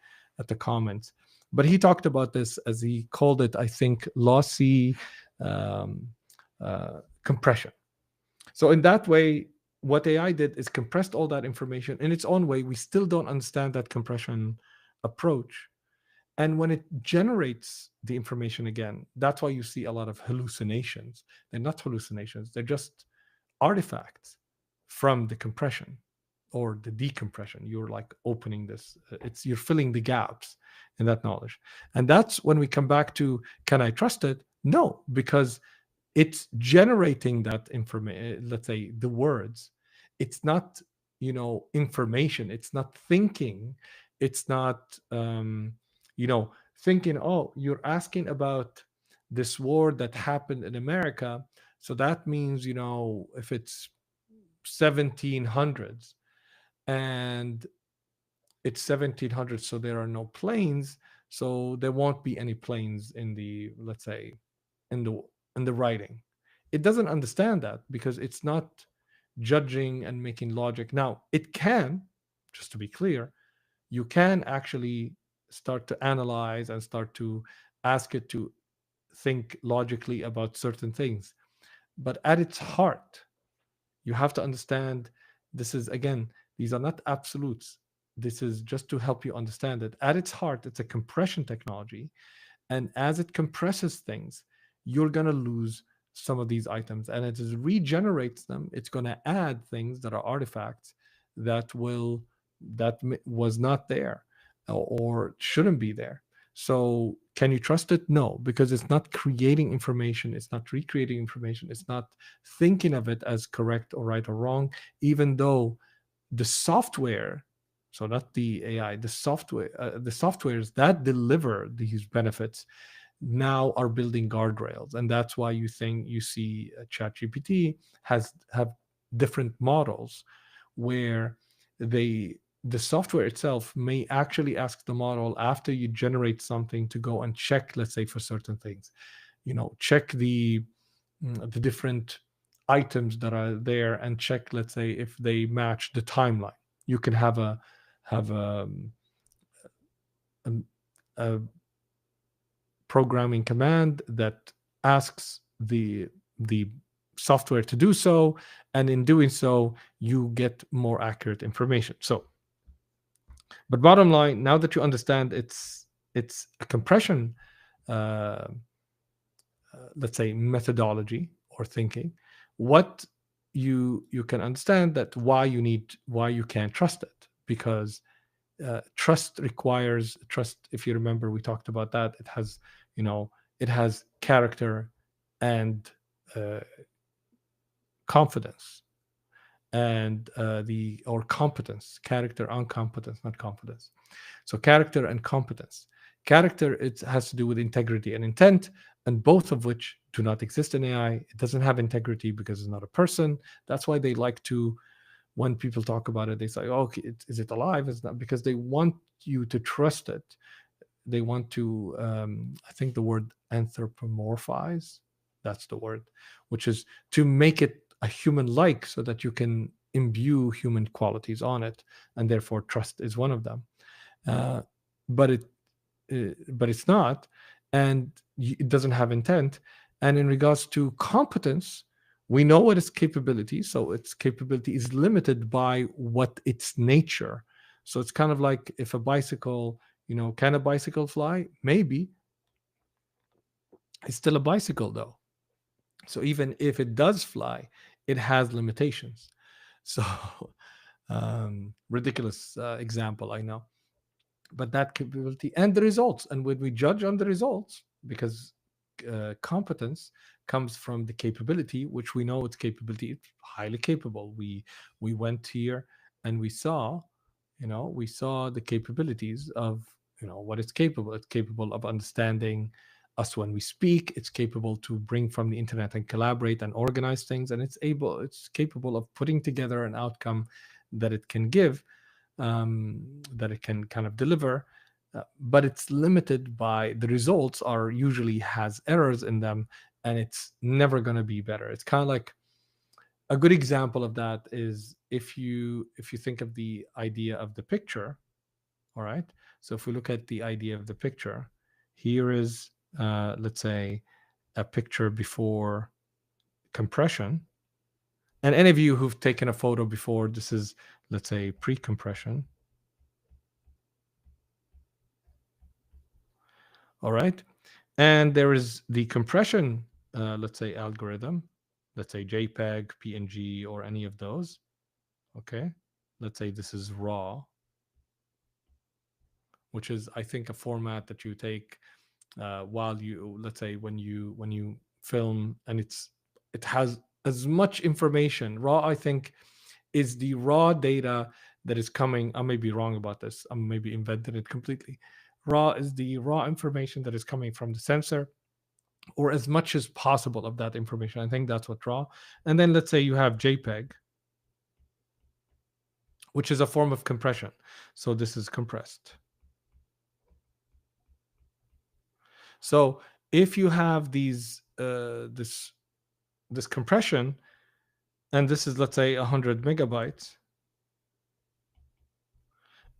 [SPEAKER 1] comments. But he talked about this, as he called it, I think, lossy um, compression. So in that way, what AI did is compressed all that information in its own way. We still don't understand that compression approach. And when it generates the information again, that's why you see a lot of hallucinations. They're not hallucinations, they're just artifacts from the compression or the decompression. You're like opening this, you're filling the gaps in that knowledge. And that's when we come back to, can I trust it? No, because it's generating that information, let's say the words. It's not, information. It's not thinking. It's not, thinking, oh, you're asking about this war that happened in America, so that means, if it's 1700s, and it's 1700, so there are no planes, so there won't be any planes in the, let's say, in the in the writing. It doesn't understand that because it's not judging and making logic. Now it can, just to be clear, you can actually start to analyze and start to ask it to think logically about certain things, but at its heart, you have to understand, this is, again, these are not absolutes. This is just to help you understand it. At its heart, it's a compression technology. And as it compresses things, you're going to lose some of these items. And as it regenerates them, it's going to add things that are artifacts that will, was not there or shouldn't be there. So can you trust it? No, because it's not creating information, it's not recreating information, it's not thinking of it as correct or right or wrong, even though the software, so not the AI, the softwares that deliver these benefits now are building guardrails. And that's why you think you see ChatGPT has have different models where they, the software itself may actually ask the model after you generate something to go and check, let's say, for certain things, check the different items that are there and check, let's say, if they match the timeline. You can have a, a programming command that asks the software to do so, and in doing so you get more accurate information. So, but bottom line, now that you understand it's a compression, uh, let's say, methodology or thinking, what you can understand that why you can't trust it, because trust requires trust. If you remember, we talked about that. It has, it has character and uh, confidence, and the or competence, character and competence, not confidence. So character and competence. Character, it has to do with integrity and intent, and both of which do not exist in AI. It doesn't have integrity because it's not a person. That's why they like to, when people talk about it, they say, "Oh, okay, is it alive?" It's not, because they want you to trust it. They want to, I think the word anthropomorphize, that's the word, which is to make it a human-like, so that you can imbue human qualities on it, and therefore trust is one of them. Uh, but but it's not, and it doesn't have intent. And in regards to competence, we know what its capability, so its capability is limited by what its nature. So it's kind of like, if a bicycle, can a bicycle fly? Maybe. It's still a bicycle though. So even if it does fly, it has limitations. So ridiculous example, I know, but that capability and the results, and when we judge on the results, because competence comes from the capability, which we know its capability, it's highly capable. We went here and we saw the capabilities of, what it's capable. It's capable of understanding us when we speak. It's capable to bring from the internet and collaborate and organize things, and it's capable of putting together an outcome that it can give, that it can kind of deliver, but it's limited by the results are usually has errors in them, and it's never going to be better. It's kind of like, a good example of that is, if you think of the idea of the picture. All right, so if we look at the idea of the picture, here is, let's say, a picture before compression. And any of you who've taken a photo before, this is, let's say, pre-compression. All right. And there is the compression, let's say, algorithm, let's say JPEG, PNG, or any of those. Okay. Let's say this is RAW, which is, I think, a format that you take while you, let's say, when you film, and it has as much information. RAW, I think, is the raw data that is coming. I may be wrong about this. I maybe invented it completely. RAW is the raw information that is coming from the sensor, or as much as possible of that information. I think that's what RAW. And then let's say you have JPEG. which is a form of compression. So this is compressed. So if you have this compression, and this is, let's say, 100 megabytes,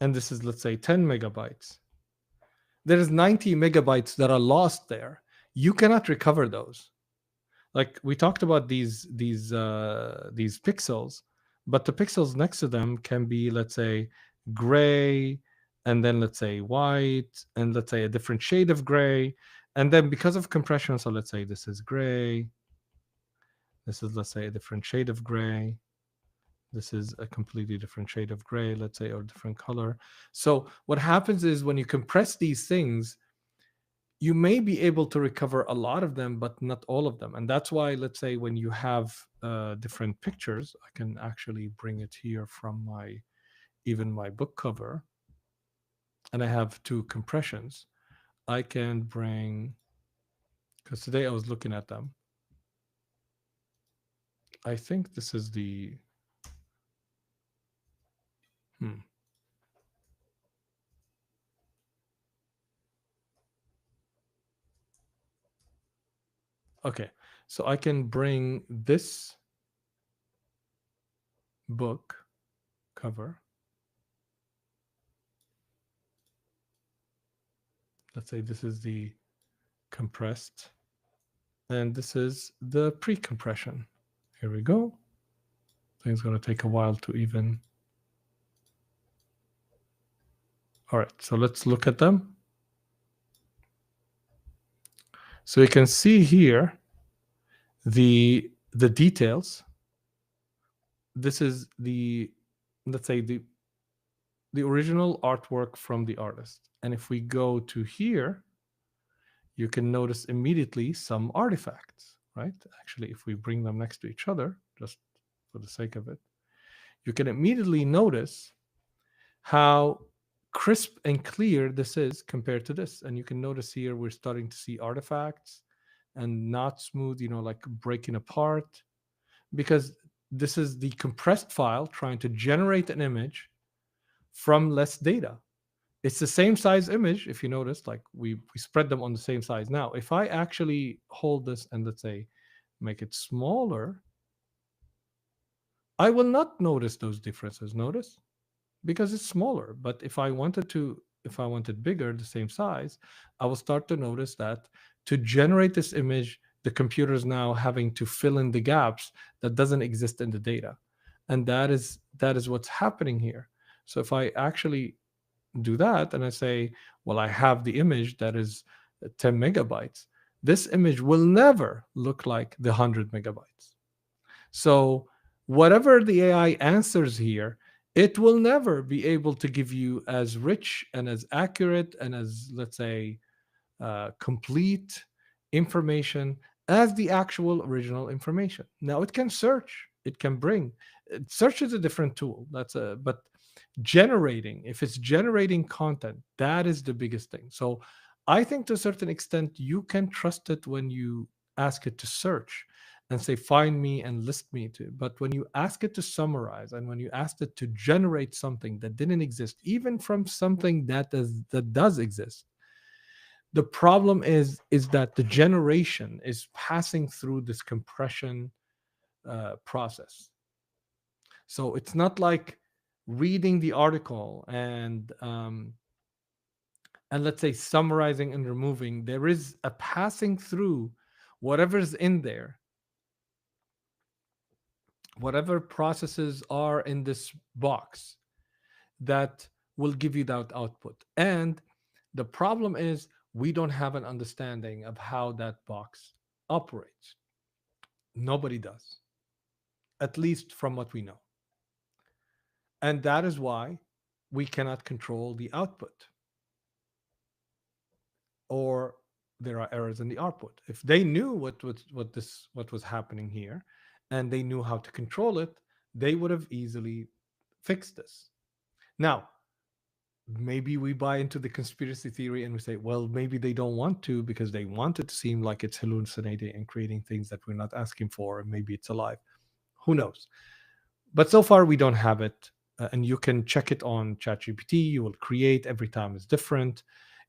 [SPEAKER 1] and this is, let's say, 10 megabytes, there is 90 megabytes that are lost there. You cannot recover those. Like we talked about these pixels, but the pixels next to them can be, let's say, gray, and then let's say white, and let's say a different shade of gray, and then because of compression, so let's say this is gray, this is, let's say, a different shade of gray, this is a completely different shade of gray, let's say, or different color. So what happens is when you compress these things, you may be able to recover a lot of them, but not all of them. And that's why, let's say, when you have different pictures, I can actually bring it here from even my book cover, and I have two compressions. I can bring, because today I was looking at them. I think this is the, okay. So I can bring this book cover. Let's say this is the compressed, and this is the pre-compression. Here we go. I think it's going to take a while to even. All right, so let's look at them. So you can see here the details. This is the, let's say, the original artwork from the artist. And if we go to here, you can notice immediately some artifacts, right? Actually, if we bring them next to each other, just for the sake of it, you can immediately notice how crisp and clear this is compared to this. And you can notice here we're starting to see artifacts and not smooth, like breaking apart, because this is the compressed file trying to generate an image from less data. It's the same size image, if you notice, like we spread them on the same size. Now, if I actually hold this and, let's say, make it smaller, I will not notice those differences. Notice? Because it's smaller. But if I wanted bigger, the same size, I will start to notice that to generate this image, the computer is now having to fill in the gaps that doesn't exist in the data. And that is what's happening here. So if I actually do that and I say, well, I have the image that is 10 megabytes, this image will never look like the 100 megabytes. So whatever the AI answers here, it will never be able to give you as rich and as accurate and as, let's say, complete information as the actual original information. Now it can search, it can bring. Search is a different tool. But generating, if it's generating content, that is the biggest thing. So I think to a certain extent you can trust it when you ask it to search and say find me and list me to. But when you ask it to summarize and when you ask it to generate something that didn't exist, even from something that does exist, the problem is that the generation is passing through this compression process. So it's not like reading the article and let's say summarizing and removing. There is a passing through whatever's in there, whatever processes are in this box that will give you that output. And the problem is we don't have an understanding of how that box operates. Nobody does, at least from what we know. And that is why we cannot control the output, or there are errors in the output. If they knew what was happening here and they knew how to control it, they would have easily fixed this. Now, maybe we buy into the conspiracy theory and we say, well, maybe they don't want to because they want it to seem like it's hallucinating and creating things that we're not asking for, and maybe it's alive. Who knows? But so far we don't have it. and you can check it on ChatGPT. You will create every time is different.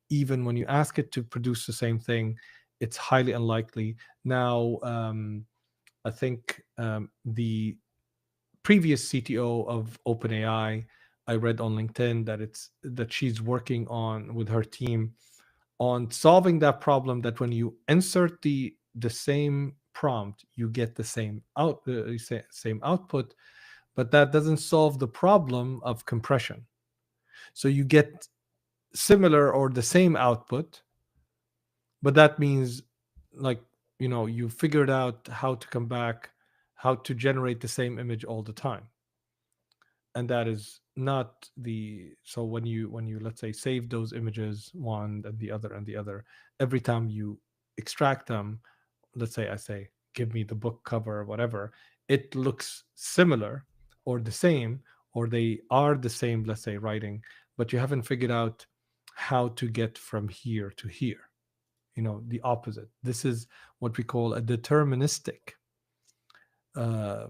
[SPEAKER 1] Even when you ask it to produce the same thing, it's highly unlikely. Now, I think the previous CTO of OpenAI, I read on LinkedIn that she's working on with her team on solving that problem, that when you insert the same prompt, you get the same output, but that doesn't solve the problem of compression. So you get similar or the same output, but that means, like, you figured out how to come back, how to generate the same image all the time. And that is not the so when you let's say save those images, one and the other, every time you extract them, let's say I say give me the book cover or whatever, it looks similar or the same, or they are the same, let's say, writing, but you haven't figured out how to get from here to here, the opposite. This is what we call a deterministic, uh,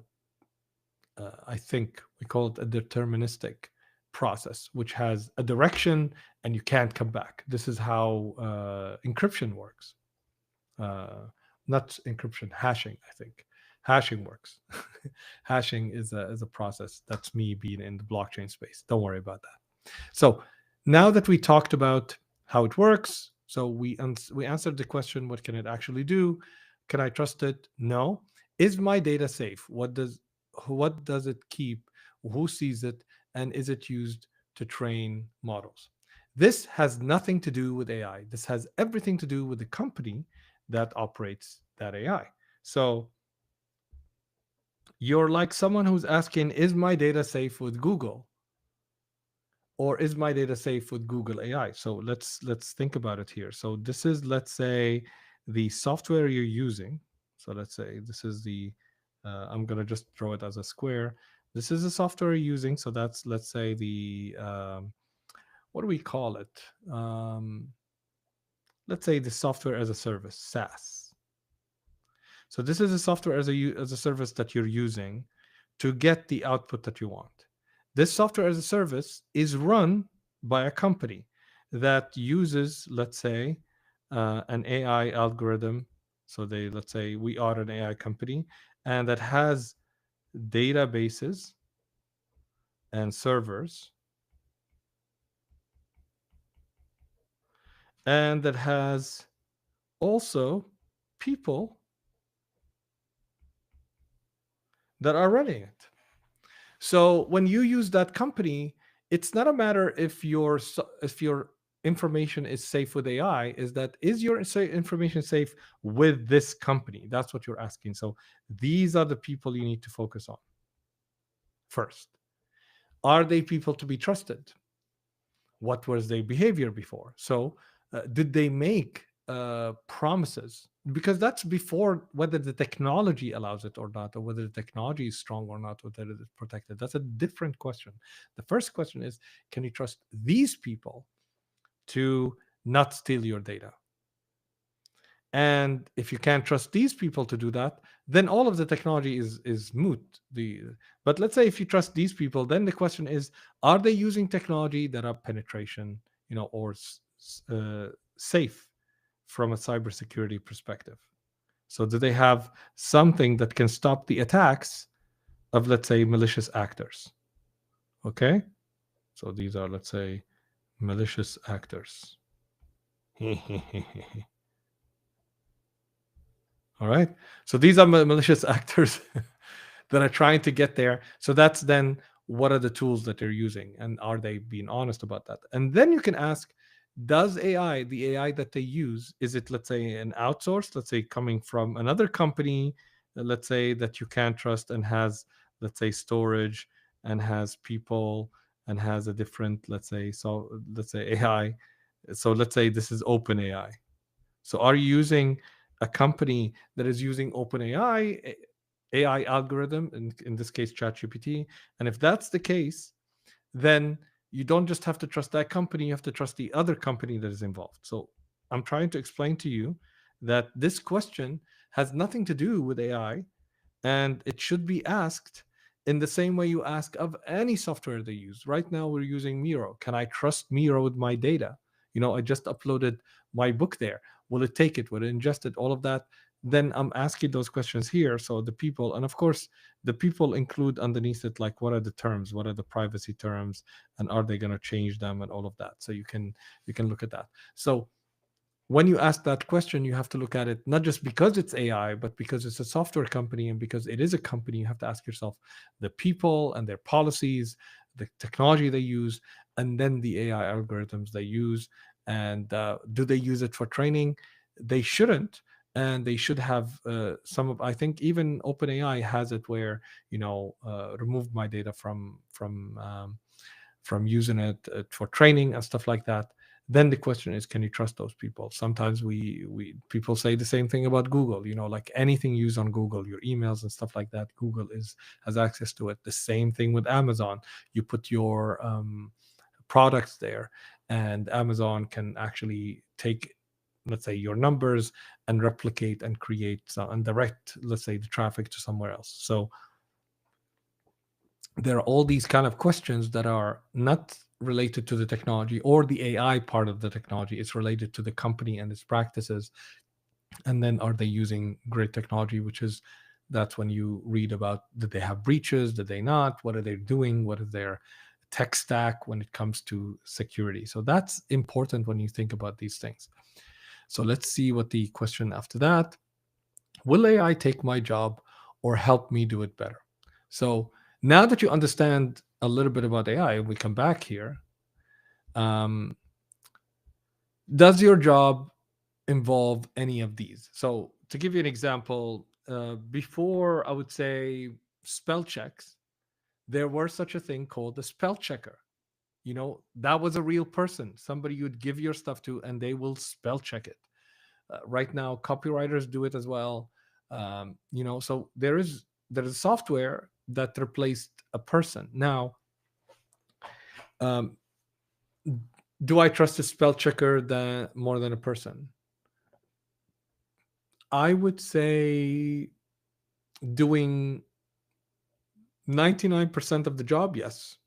[SPEAKER 1] I think we call it a deterministic process, which has a direction and you can't come back. This is how encryption works. Not encryption, hashing, I think. Hashing works. Hashing is a process. That's me being in the blockchain space. Don't worry about that. So now that we talked about how it works, so we answered the question, what can it actually do? Can I trust it? No. Is my data safe? What does it keep? Who sees it? And is it used to train models? This has nothing to do with AI. This has everything to do with the company that operates that AI. So you're like someone who's asking, is my data safe with Google? Or is my data safe with Google AI? So let's think about it here. So this is, let's say, the software you're using. So let's say this is I'm gonna just draw it as a square. This is the software you're using. So that's, let's say, the what do we call it? Let's say the software as a service, SaaS. So this is a software as a service that you're using to get the output that you want. This software as a service is run by a company that uses, let's say, an AI algorithm. So let's say we are an AI company, and that has databases and servers, and that has also people that are running it. So when you use that company, it's not a matter if your information is safe with AI. Is your information safe with this company? That's what you're asking. So these are the people you need to focus on first. Are they people to be trusted? What was their behavior before? So did they make promises? Because that's before whether the technology allows it or not, or whether the technology is strong or not, whether it is protected. That's a different question. The first question is, can you trust these people to not steal your data? And if you can't trust these people to do that, then all of the technology is moot. But let's say if you trust these people, then the question is, are they using technology that are penetration, or safe from a cybersecurity perspective? So do they have something that can stop the attacks of, let's say, malicious actors? Okay, so these are, let's say, malicious actors. All right. So these are malicious actors that are trying to get there. So that's then, what are the tools that they're using, and are they being honest about that? And then you can ask, does the AI that they use, is it, let's say, an outsource, let's say coming from another company, let's say, that you can't trust, and has, let's say, storage, and has people, and has a different, let's say, AI. So let's say this is OpenAI. So are you using a company that is using OpenAI AI algorithm, in this case ChatGPT? And if that's the case, then you don't just have to trust that company, you have to trust the other company that is involved. So I'm trying to explain to you that this question has nothing to do with AI, and it should be asked In the same way you ask of any software they use. Right now, we're using Miro. Can I trust Miro with my data? I just uploaded my book there. Will it take it? Will it ingest it? All of that. Then I'm asking those questions here. So the people, and of course, the people include underneath it, like what are the terms, what are the privacy terms, and are they going to change them, and all of that. So you can look at that. So when you ask that question, you have to look at it not just because it's AI, but because it's a software company, and because it is a company, you have to ask yourself the people and their policies, the technology they use, and then the AI algorithms they use. And do they use it for training? They shouldn't. And they should have some of. I think even OpenAI has it where remove my data from using it for training and stuff like that. Then the question is, can you trust those people? Sometimes we people say the same thing about Google. Like anything used on Google, your emails and stuff like that, Google has access to it. The same thing with Amazon. You put your products there, and Amazon can actually take, let's say, your numbers and replicate and create and direct, let's say, the traffic to somewhere else. So there are all these kind of questions that are not related to the technology or the AI part of the technology. It's related to the company and its practices. And then are they using great technology, which is that's when you read about, did they have breaches, did they not, what are they doing, what is their tech stack when it comes to security. So that's important when you think about these things. So let's see what the question after that. Will AI take my job or help me do it better? So now that you understand a little bit about AI, we come back here. Um, does your job involve any of these? So to give you an example, before, I would say, spell checks, there were such a thing called the spell checker. That was a real person, somebody you'd give your stuff to, and they will spell check it. Right now, copywriters do it as well. So there is software that replaced a person. Now, um, do I trust a spell checker more than a person? I would say doing 99% of the job, yes.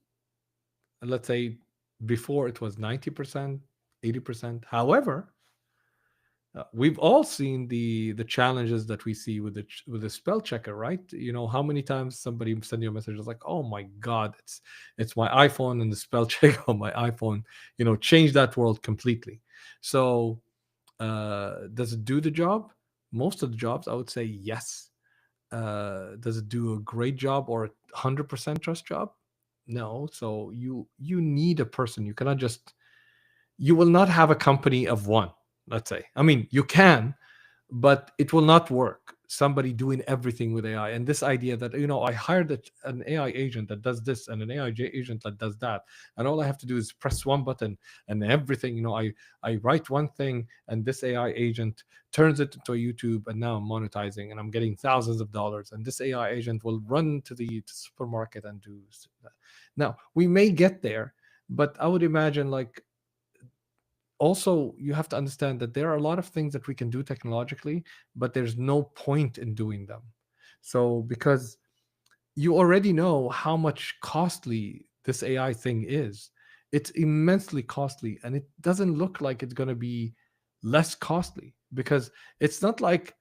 [SPEAKER 1] And let's say before it was 90%, 80%. However, we've all seen the challenges that we see with the spell checker, right? How many times somebody send you a message is like, oh my god, it's my iPhone, and the spell check on my iPhone changed that world completely. So does it do the job? Most of the jobs, I would say yes. Does it do a great job or a 100% trust job? No. So you need a person. You will not have a company of one, let's say. I mean, you can, but it will not work. Somebody doing everything with AI, and this idea that I hired an AI agent that does this and an AI agent that does that, and all I have to do is press one button, and everything. I write one thing, and this AI agent turns it into a YouTube, and now I'm monetizing, and I'm getting thousands of dollars. And this AI agent will run to the supermarket and do that. Now we may get there, but I would imagine, like, also you have to understand that there are a lot of things that we can do technologically, but there's no point in doing them. So because you already know how much costly this AI thing is, it's immensely costly, and it doesn't look like it's going to be less costly, because it's not like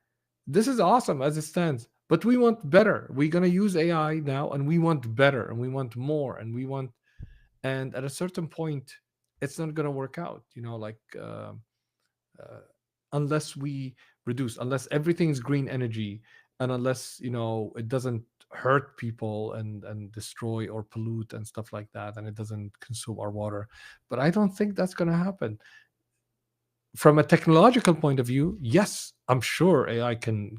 [SPEAKER 1] this is awesome as it stands, but we want better. We're going to use AI now, and we want better, and we want more, and we want, and at a certain point it's not going to work out, like uh, unless we reduce, unless everything's green energy, and unless it doesn't hurt people and destroy or pollute and stuff like that, and it doesn't consume our water. But I don't think that's going to happen. From a technological point of view, yes, I'm sure AI can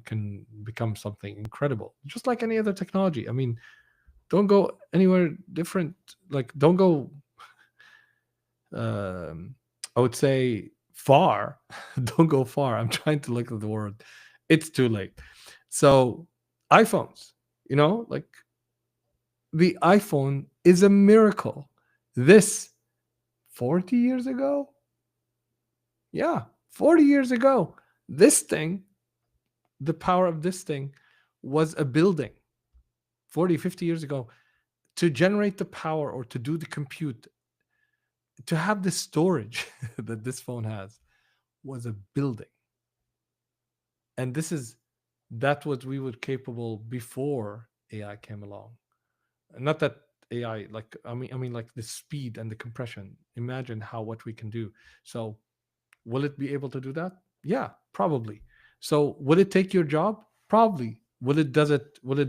[SPEAKER 1] become something incredible, just like any other technology. I mean, don't go anywhere different. Like, don't go, um, I would say, far. Don't go far. I'm trying to look at the word. It's too late. So, iPhones, like, the iPhone is a miracle. This 40 years ago? Yeah, 40 years ago. This thing, the power of this thing was a building. 40, 50 years ago, to generate the power or to do the compute, to have the storage that this phone has was a building. And this is that what we were capable before AI came along. Not that AI, like I mean like the speed and the compression. Imagine how what we can do. So will it be able to do that? Yeah, probably. So will it take your job? Probably. Will it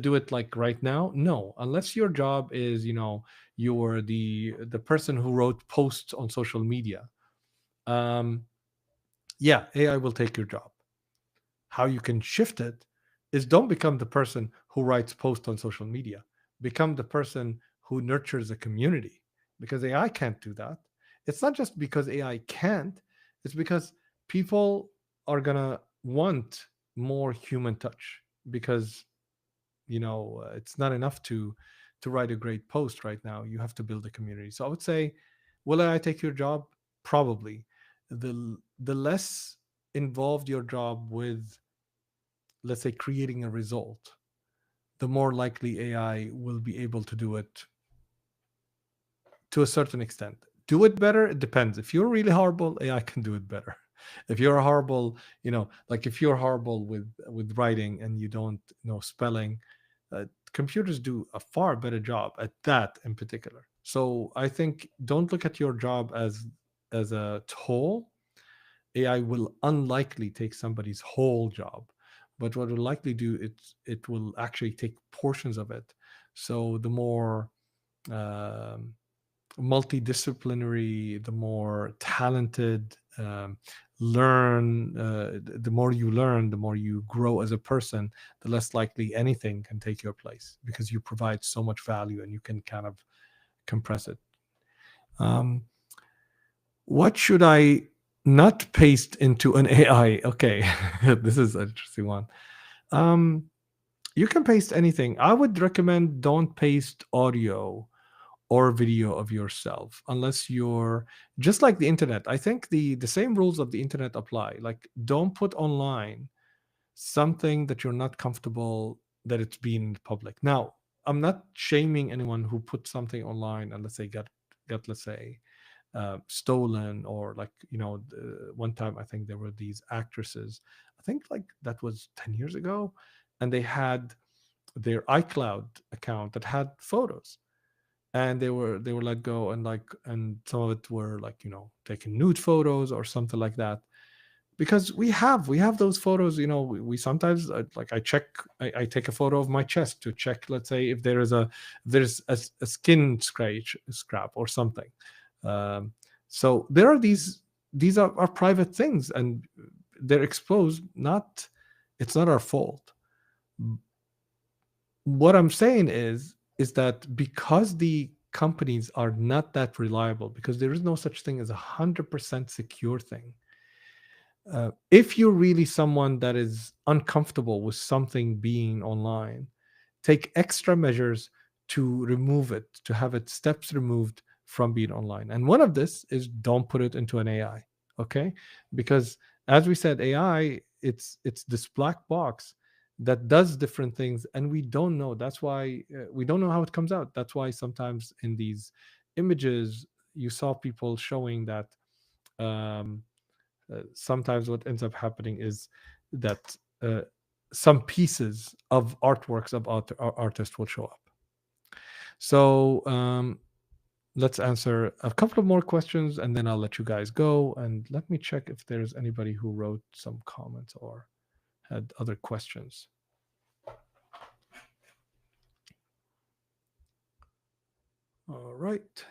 [SPEAKER 1] do it like right now? No. Unless your job is, you're the person who wrote posts on social media. Um yeah, AI will take your job. How you can shift it is don't become the person who writes posts on social media. Become the person who nurtures a community, because AI can't do that. It's not just because AI can't, it's because people are going to want more human touch, because it's not enough to write a great post right now. You have to build a community. So I would say, will AI take your job? Probably. The less involved your job with, let's say, creating a result, the more likely AI will be able to do it to a certain extent. Do it better? It depends. If you're really horrible, AI can do it better. If you're horrible, like if you're horrible with writing and you don't know spelling, computers do a far better job at that in particular. So I think don't look at your job as a whole. AI will unlikely take somebody's whole job, but what it will likely do, it will actually take portions of it. So the more um, multidisciplinary, the more talented, the more you learn, the more you grow as a person, the less likely anything can take your place, because you provide so much value and you can kind of compress it. Um, what should I not paste into an AI? Okay, this is an interesting one. Um, you can paste anything. I would recommend don't paste audio or video of yourself unless you're just like the internet. I think the same rules of the internet apply. Like, don't put online something that you're not comfortable that it's being in public. Now, I'm not shaming anyone who put something online and let's say got let's say stolen, or like one time I think there were these actresses, I think like that was 10 years ago, and they had their iCloud account that had photos, and they were let go, and and some of it were like taking nude photos or something like that, because we have those photos. We sometimes like I take a photo of my chest to check, let's say, if there's a skin scrap or something. um, so there are these are private things, and they're exposed. Not It's not our fault. What I'm saying is that because the companies are not that reliable, because there is no such thing as 100% secure thing. If you're really someone that is uncomfortable with something being online, take extra measures to remove it, to have it steps removed from being online. And one of this is don't put it into an AI, okay? Because as we said, AI, it's this black box that does different things, and we don't know. That's why we don't know how it comes out. That's why sometimes in these images you saw people showing that. Um, Sometimes what ends up happening is that some pieces of artworks of artists will show up. So let's answer a couple of more questions and then I'll let you guys go. And let me check if there's anybody who wrote some comments or had other questions. All right.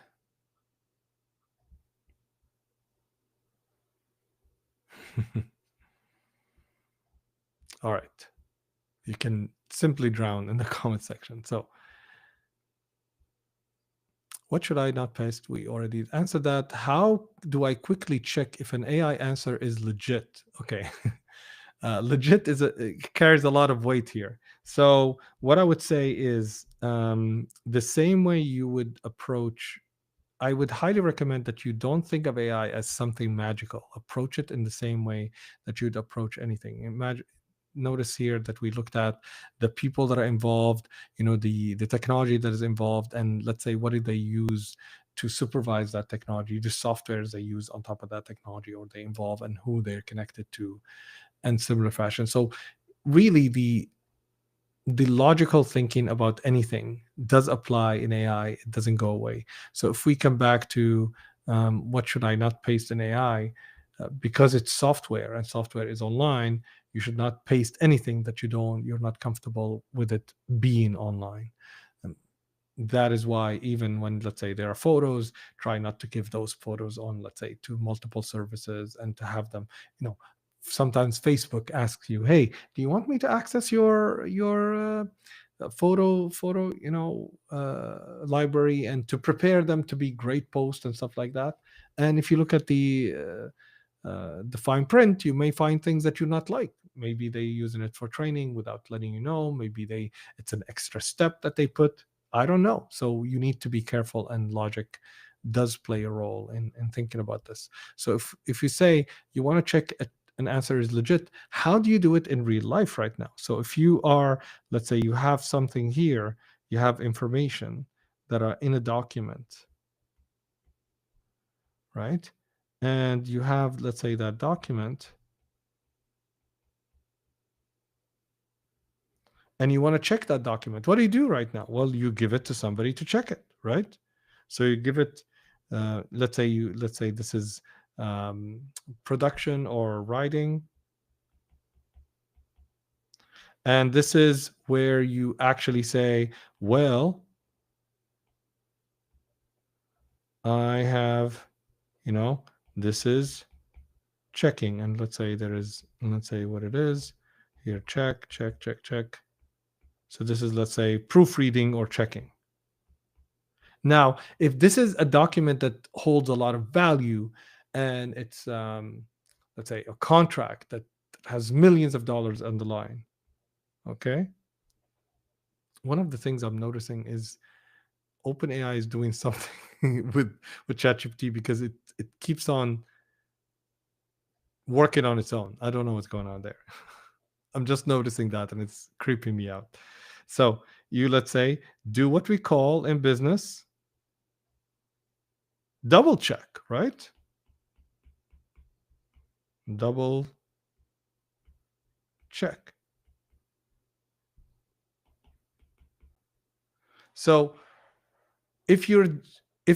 [SPEAKER 1] All right. You can simply drown in the comment section. So, what should I not paste? We already answered that. How do I quickly check if an AI answer is legit? Okay. Legit it carries a lot of weight here. So, what I would say is the same way you would approach, I would highly recommend that you don't think of AI as something magical. Approach it in the same way that you'd approach anything. Imagine notice here that we looked at the people that are involved, the technology that is involved, and let's say what did they use to supervise that technology, the softwares they use on top of that technology or they involve, and who they're connected to, and similar fashion. So really the logical thinking about anything does apply in AI. It doesn't go away. So if we come back to what should I not paste in AI, because it's software and software is online, you should not paste anything that you're not comfortable with it being online. Um, that is why even when, let's say, there are photos, try not to give those photos on, let's say, to multiple services, and to have them, sometimes Facebook asks you, hey, do you want me to access your photo library, and to prepare them to be great posts and stuff like that. And if you look at the fine print, you may find things that you not like. Maybe they using it for training without letting you know. Maybe it's an extra step that they put. I don't know. So you need to be careful, and logic does play a role in thinking about this. So if you say you want to check an answer is legit, how do you do it in real life right now? So if you are, let's say, you have something here, you have information that are in a document, right? And you have, let's say, that document, and you want to check that document. What do you do right now? Well, you give it to somebody to check it, right? So you give it, let's say this is production or writing, and this is where you actually say, well, I have, this is checking, and let's say what it is here, check, check, check, check. So this is, let's say, proofreading or checking. Now, if this is a document that holds a lot of value, and it's, let's say, a contract that has millions of dollars on the line, okay? One of the things I'm noticing is OpenAI is doing something with ChatGPT, because it keeps on working on its own. I don't know what's going on there. I'm just noticing that, and it's creeping me out. So you, let's say, do what we call in business double check, right? Double check. So if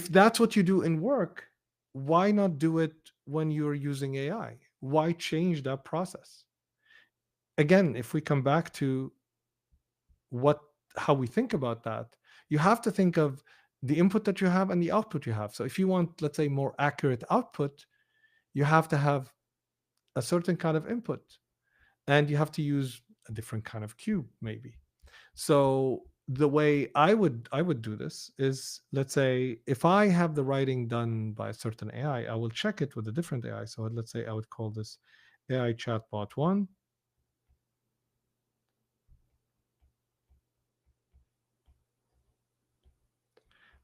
[SPEAKER 1] that's what you do in work, why not do it when you're using AI? Why change that process? Again, if we come back to how we think about that, you have to think of the input that you have and the output you have. So if you want, let's say, more accurate output, you have to have a certain kind of input, and you have to use a different kind of cube, maybe. So the way I would do this is, let's say, if I have the writing done by a certain AI, I will check it with a different AI. So let's say I would call this AI chatbot 1.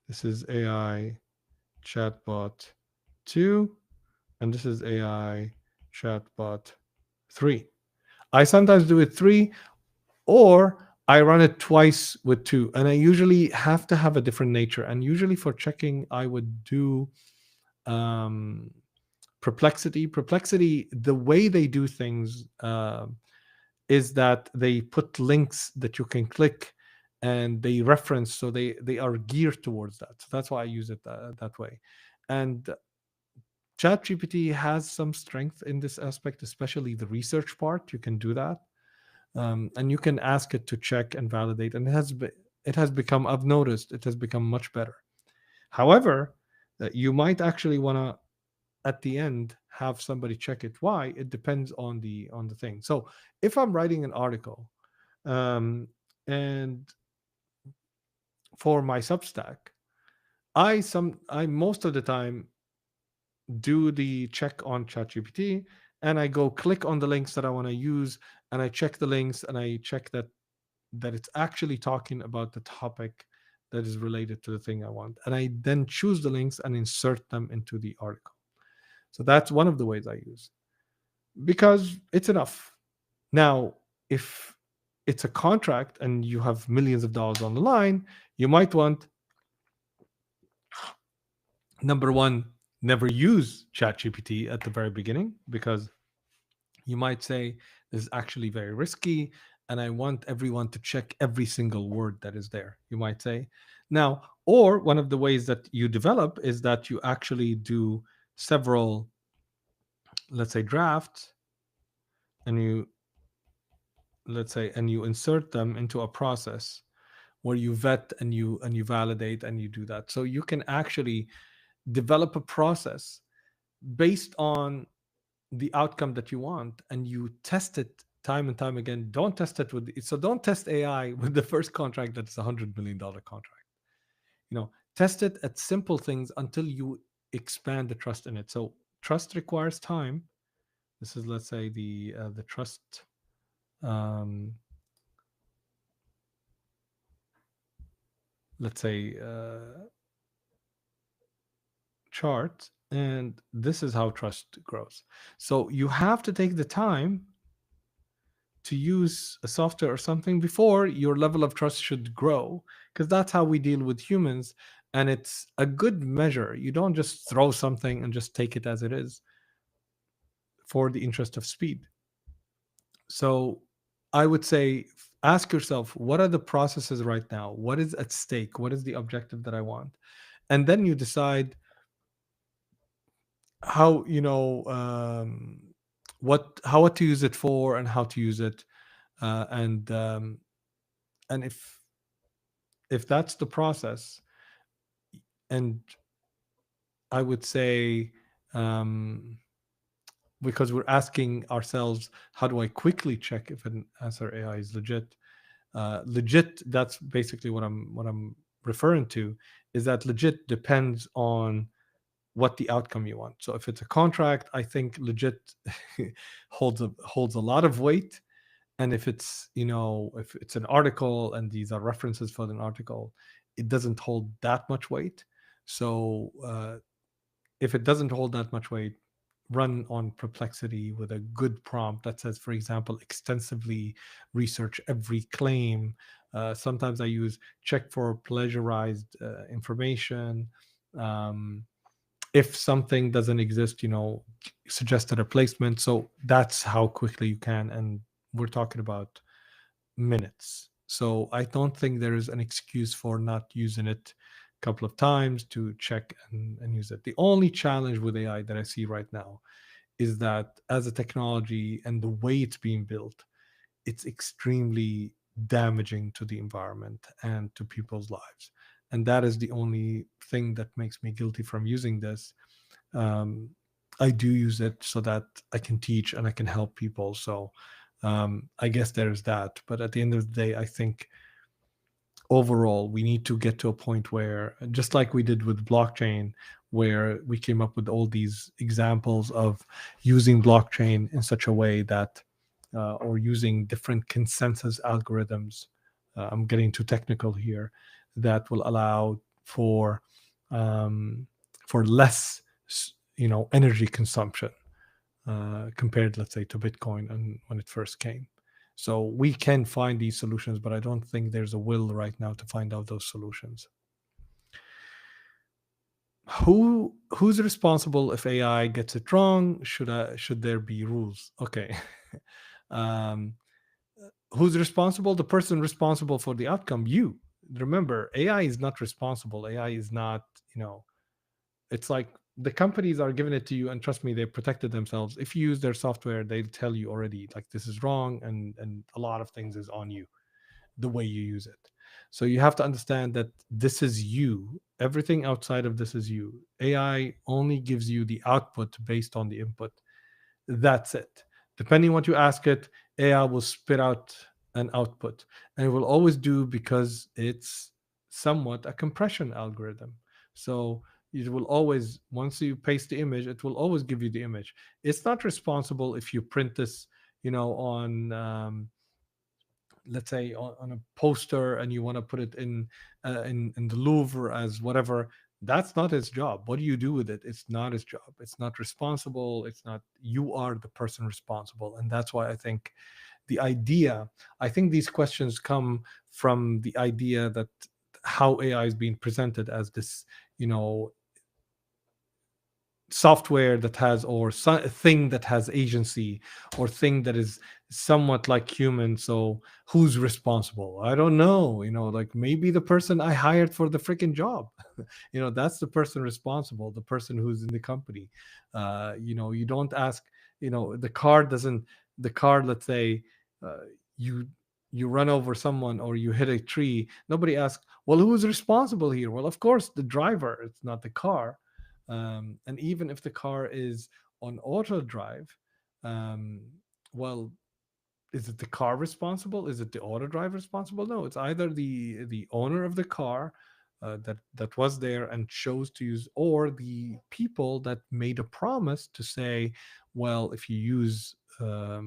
[SPEAKER 1] This is AI chatbot 2, and this is AI chatbot 3. I sometimes do it 3, or I run it twice with 2, and I usually have to have a different nature. And usually for checking, I would do Perplexity. Perplexity, the way they do things is that they put links that you can click, and they reference, so they are geared towards that. So that's why I use it that way. And ChatGPT has some strength in this aspect, especially the research part. You can do that, and you can ask it to check and validate. And it has become, I've noticed, it has become much better. However, you might actually want to, at the end, have somebody check it. Why? It depends on the thing. So if I'm writing an article, and for my Substack, I most of the time do the check on ChatGPT, and I go click on the links that I want to use, and I check the links, and I check that it's actually talking about the topic that is related to the thing I want, and I then choose the links and insert them into the article. So that's one of the ways I use, because it's enough. Now, if it's a contract and you have millions of dollars on the line, you might want, number one, never use ChatGPT at the very beginning, because you might say this is actually very risky and I want everyone to check every single word that is there, you might say. Now, or one of the ways that you develop is that you actually do several, let's say, drafts, and you, let's say, and you insert them into a process where you vet and you validate and you do that. So you can actually develop a process based on the outcome that you want, and you test it time and time again. Don't test it with, so don't test AI with the first contract that's $100 million contract. Test it at simple things until you expand the trust in it. So trust requires time. This is, let's say, the trust, um let's say, chart, and this is how trust grows. So you have to take the time to use a software or something before your level of trust should grow, because that's how we deal with humans. And it's a good measure. You don't just throw something and just take it as it is for the interest of speed. So I would say, ask yourself, what are the processes right now? What is at stake? What is the objective that I want? And then you decide how, what to use it for and how to use it. And if that's the process, and I would say, um, because we're asking ourselves, how do I quickly check if an answer AI is legit? Legit, that's basically what I'm referring to, is that legit depends on what the outcome you want. So if it's a contract, I think legit holds a lot of weight. And if it's an article and these are references for an article, it doesn't hold that much weight. So if it doesn't hold that much weight, run on Perplexity with a good prompt that says, for example, extensively research every claim. Sometimes I use check for plagiarized information. um, if something doesn't exist, suggest a replacement. So that's how quickly you can, and we're talking about minutes. So I don't think there is an excuse for not using it a couple of times to check and use it. The only challenge with AI that I see right now is that as a technology and the way it's being built, it's extremely damaging to the environment and to people's lives. And that is the only thing that makes me guilty from using this. um, I do use it so that I can teach and I can help people. So I guess there's that. But at the end of the day, I think overall we need to get to a point where, just like we did with blockchain, where we came up with all these examples of using blockchain in such a way that, or using different consensus algorithms. I'm getting too technical here. That will allow um, for less, energy consumption, compared, let's say, to Bitcoin and when it first came. So we can find these solutions, but I don't think there's a will right now to find out those solutions. Who's responsible if AI gets it wrong? Should there be rules? Okay. um, who's responsible? The person responsible for the outcome. You. Remember, AI is not responsible. AI is not, it's like the companies are giving it to you, and trust me, they protected themselves. If you use their software, they tell you already, like, this is wrong, and a lot of things is on you, the way you use it. So you have to understand that this is you. Everything outside of this is you. AI only gives you the output based on the input. That's it. Depending what you ask it, AI will spit out an output, and it will always do, because it's somewhat a compression algorithm. So it will always, once you paste the image, it will always give you the image. It's not responsible if you print this, on, let's say, on a poster, and you want to put it in the Louvre as whatever. That's not his job. What do you do with it? It's not his job. It's not responsible. It's not. You are the person responsible, and that's why I think the idea. I think these questions come from the idea that how AI is being presented as this, you know, software that has, or thing that has agency, or thing that is somewhat like human. So who's responsible? I don't know. Like, maybe the person I hired for the freaking job. That's the person responsible, the person who's in the company. You don't ask. The car doesn't. The car, let's say, uh, you you run over someone or you hit a tree. Nobody asks, well, who's responsible here? Well, of course the driver. It's not the car. And even if the car is on auto drive, um, well, is it the car responsible? Is it the auto driver responsible? No, it's either the owner of the car that was there and chose to use, or the people that made a promise to say, well, if you use uh,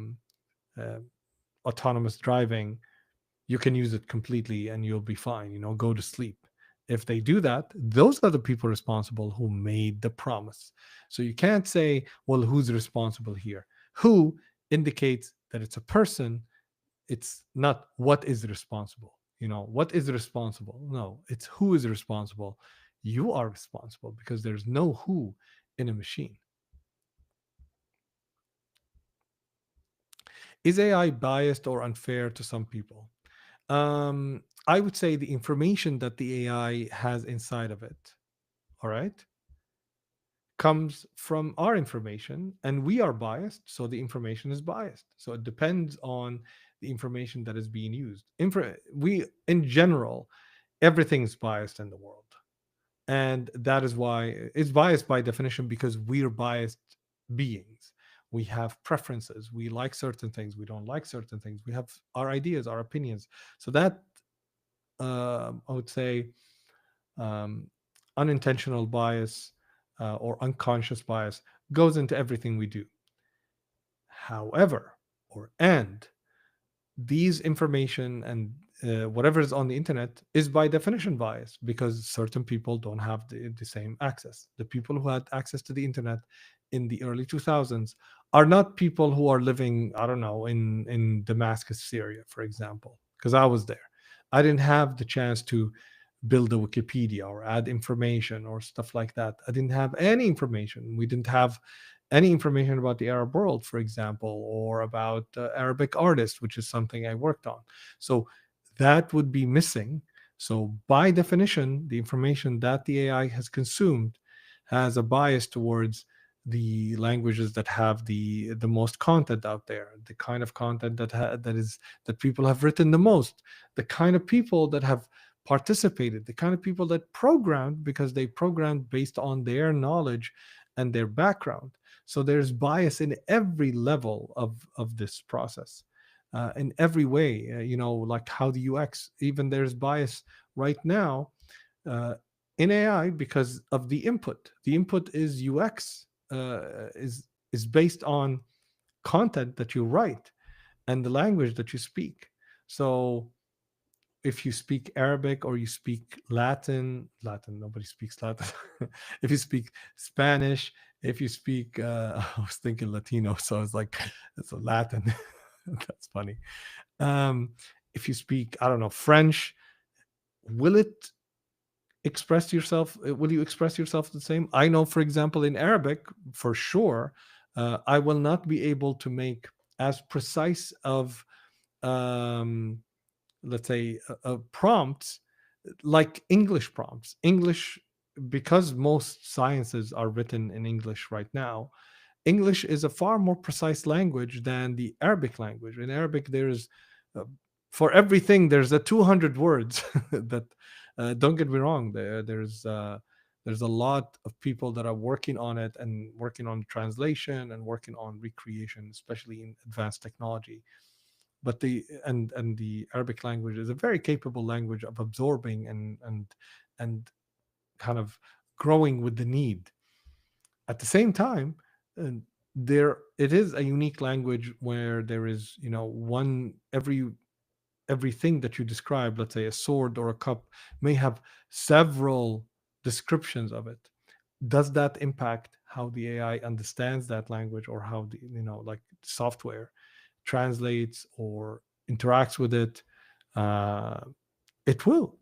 [SPEAKER 1] autonomous driving, you can use it completely and you'll be fine. Go to sleep. If they do that, those are the people responsible who made the promise. So you can't say, well, who's responsible here? Who indicates that it's a person. It's not what is responsible. What is responsible? No, it's who is responsible. You are responsible because there's no who in a machine. Is AI biased or unfair to some people? I would say the information that the AI has inside of it, all right, comes from our information, and we are biased, so the information is biased. So it depends on the information that is being used. We, in general, everything's biased in the world, and that is why it's biased by definition, because we're biased beings. We have preferences. We like certain things. We don't like certain things. We have our ideas, our opinions. So that I would say um, unintentional bias or unconscious bias goes into everything we do. However, or and these information and whatever is on the internet is by definition biased, because certain people don't have the same access. The people who had access to the internet in the early 2000s are not people who are living, I don't know, in Damascus, Syria, for example, because I was there. I didn't have the chance to build a Wikipedia or add information or stuff like that. I didn't have any information. We didn't have any information about the Arab world, for example, or about Arabic artists, which is something I worked on. So that would be missing. So by definition, the information that the AI has consumed has a bias towards the languages that have the most content out there, the kind of content that people have written the most, the kind of people that have participated, the kind of people that programmed, because they programmed based on their knowledge and their background. So there's bias in every level of this process, in every way. Like how the UX, even there's bias right now uh, in AI because of the input. The input is UX, is based on content that you write and the language that you speak. So if you speak Arabic or you speak Latin, nobody speaks Latin. If you speak Spanish, if you speak, I was thinking Latino, so I was like, it's a Latin. That's funny. Um, if you speak, I don't know, French, will it express yourself? Will you express yourself the same? I know, for example, in Arabic, for sure, I will not be able to make as precise of um, let's say prompts like English prompts. English, because most sciences are written in English right now, English is a far more precise language than the Arabic language. In Arabic, there's uh, for everything there's a 200 words that don't get me wrong. There's a lot of people that are working on it and working on translation and working on recreation, especially in advanced technology. But the Arabic language is a very capable language of absorbing and kind of growing with the need. At the same time, uh, there it is a unique language where there is, one everything that you describe, let's say a sword or a cup, may have several descriptions of it. Does that impact how the AI understands that language, or how the, like software translates or interacts with it, uh, it will.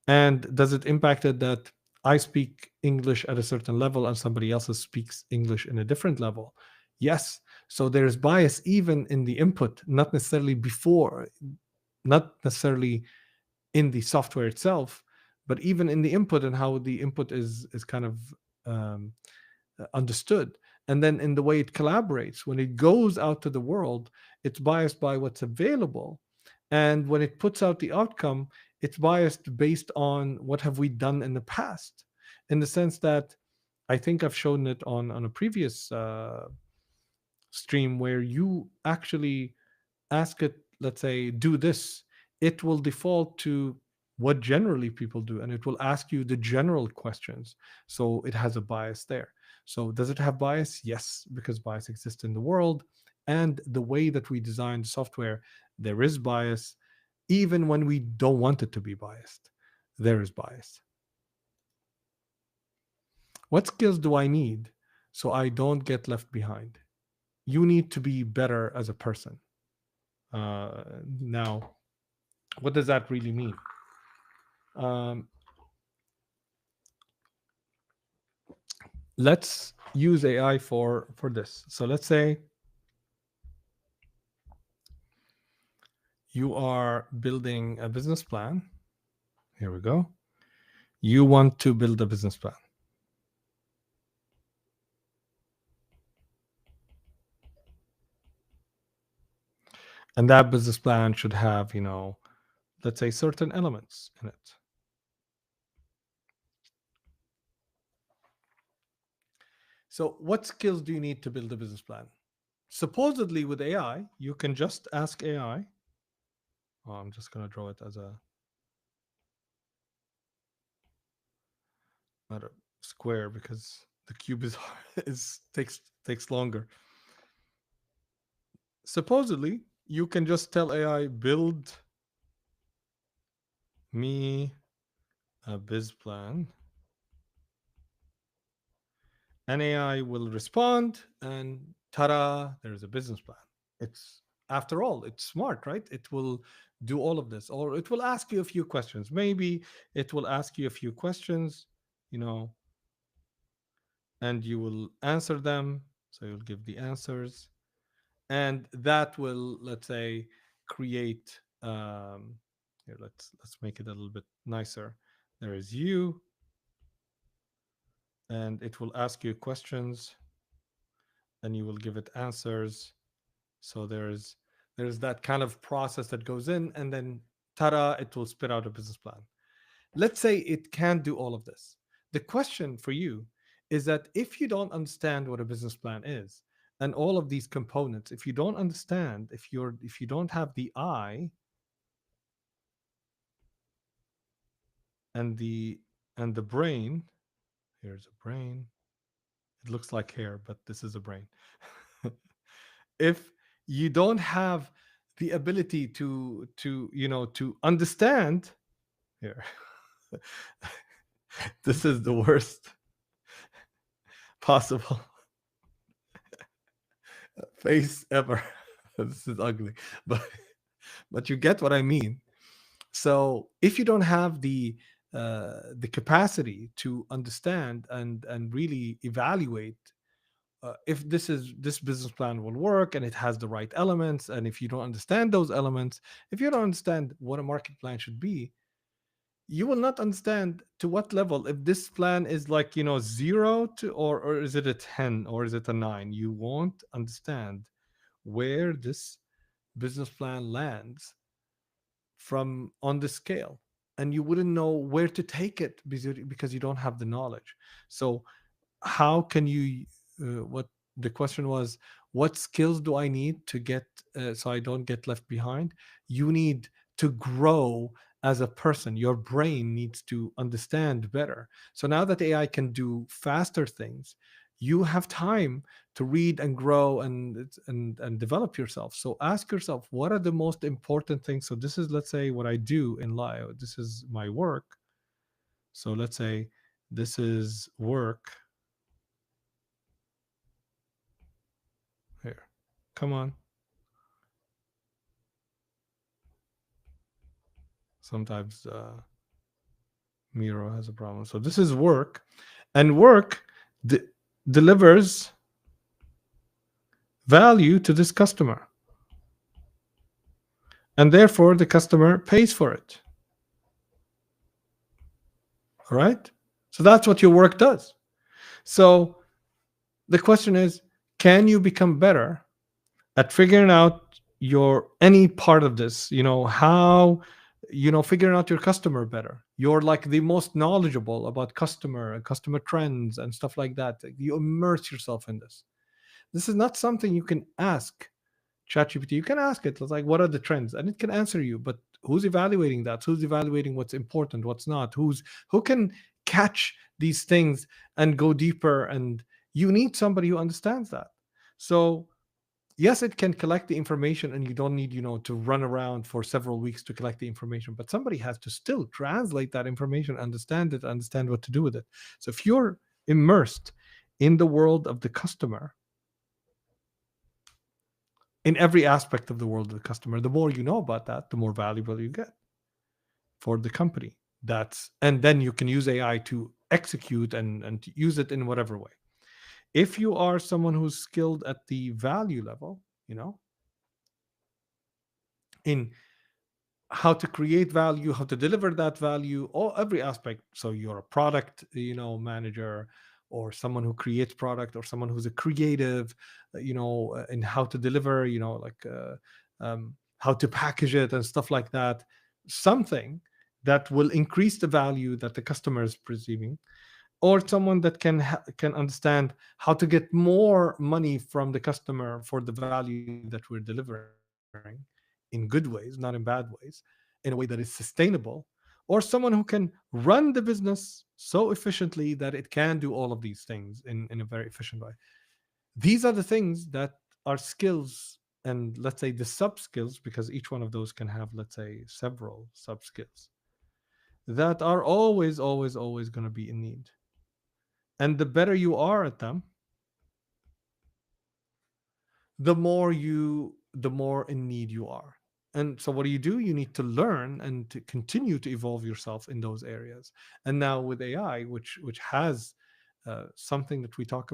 [SPEAKER 1] And does it impact it that I speak English at a certain level and somebody else speaks English in a different level? Yes. So there's bias even in the input, not necessarily before, not necessarily in the software itself, but even in the input and how the input is kind of um, understood. And then in the way it collaborates, when it goes out to the world, it's biased by what's available. And when it puts out the outcome, it's biased based on what have we done in the past, in the sense that I think I've shown it on a previous stream where you actually ask it, let's say, do this, it will default to what generally people do and it will ask you the general questions. So it has a bias there. So does it have bias? Yes, because bias exists in the world. And the way that we design software, there is bias. Even when we don't want it to be biased, there is bias. What skills do I need so I don't get left behind? You need to be better as a person. Now, what does that really mean? Um, let's use AI for this. So let's say you are building a business plan. Here we go. You want to build a business plan. And that business plan should have, let's say certain elements in it. So what skills do you need to build a business plan? Supposedly with AI, you can just ask AI. Oh, I'm just going to draw it as a not a square because the cube is takes longer. Supposedly, you can just tell AI build me a biz plan, and AI will respond, and ta-da, there's a business plan. It's after all, it's smart, right? It will do all of this, or it will ask you a few questions. Maybe it will ask you a few questions, you know, and you will answer them. So you'll give the answers, and that will, let's say, create. Here, let's make it a little bit nicer. There is you, and it will ask you questions, and you will give it answers. So there's that kind of process that goes in, and then ta-da, it will spit out a business plan. Let's say it can do all of this. The question for you is that if you don't understand what a business plan is and all of these components, if you don't understand, if you don't have the eye and the brain, here's a brain. It looks like hair, but this is a brain. If you don't have the ability to understand here, this is the worst possible face ever. This is ugly, but you get what I mean. So if you don't have the capacity to understand and really evaluate if this business plan will work and it has the right elements, and if you don't understand those elements, if you don't understand what a market plan should be, you will not understand to what level, if this plan is like 0 to, or is it a 10 or is it a 9, you won't understand where this business plan lands from on the scale, and you wouldn't know where to take it because you don't have the knowledge. So how can you what the question was, what skills do I need to get so I don't get left behind? You need to grow as a person. Your brain needs to understand better. So now that AI can do faster things, you have time to read and grow and develop yourself. So ask yourself, what are the most important things? So this is, let's say, what I do in life. This is my work. So let's say this is work. Here, come on. Sometimes Miro has a problem. So this is work, and work de- delivers value to this customer, and therefore the customer pays for it. All right. So that's what your work does. So the question is, can you become better at figuring out your any part of this? How, figuring out your customer better. You're like the most knowledgeable about customer and customer trends and stuff like that. You immerse yourself in this. This is not something you can ask ChatGPT. You can ask it, it's like, what are the trends? And it can answer you, but who's evaluating that? Who's evaluating what's important, what's not? Who can catch these things and go deeper? And you need somebody who understands that. So yes, it can collect the information, and you don't need, to run around for several weeks to collect the information, but somebody has to still translate that information, understand it, understand what to do with it. So if you're immersed in the world of the customer, in every aspect of the world of the customer, the more you know about that, the more valuable you get for the company. And then you can use AI to execute and to use it in whatever way. If you are someone who's skilled at the value level, in how to create value, how to deliver that value, or every aspect. So you're a product, manager, or someone who creates product, or someone who's a creative, in how to deliver, how to package it and stuff like that. Something that will increase the value that the customer is perceiving, or someone that can understand how to get more money from the customer for the value that we're delivering in good ways, not in bad ways, in a way that is sustainable, or someone who can run the business so efficiently that it can do all of these things in a very efficient way. These are the things that are skills, and let's say the sub skills, because each one of those can have, let's say, several sub skills that are always, always, always going to be in need. And the better you are at them, the more in need you are. And so what do? You need to learn and to continue to evolve yourself in those areas. And now with AI, which has something that we'll talk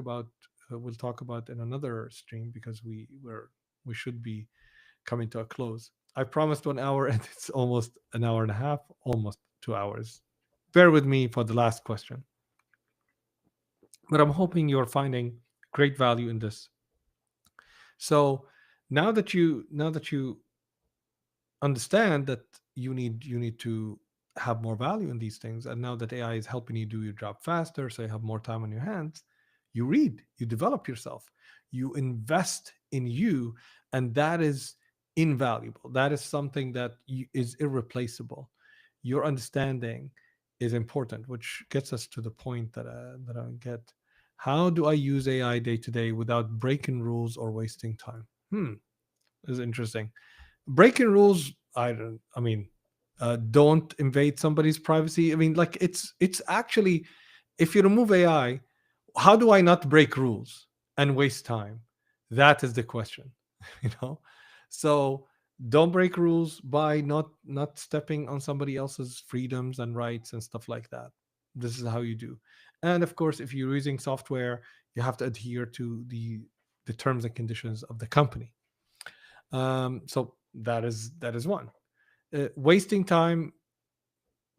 [SPEAKER 1] about in another stream, because we should be coming to a close. I promised 1 hour, and it's almost an hour and a half, almost 2 hours. Bear with me for the last question, but I'm hoping you're finding great value in this. So now that you understand that you need to have more value in these things, and now that AI is helping you do your job faster, so you have more time on your hands, you read, you develop yourself, you invest in you, and that is invaluable. That is something that is irreplaceable. Your understanding is important, which gets us to the point that I get. How do I use AI day to day without breaking rules or wasting time? This is interesting. Breaking rules, I mean, don't invade somebody's privacy. I mean, like, it's actually, if you remove AI, how do I not break rules and waste time? That is the question. you know so don't break rules by not stepping on somebody else's freedoms and rights and stuff like that. This is how you do. And of course, if you're using software, you have to adhere to the terms and conditions of the company. So that is one. Wasting time,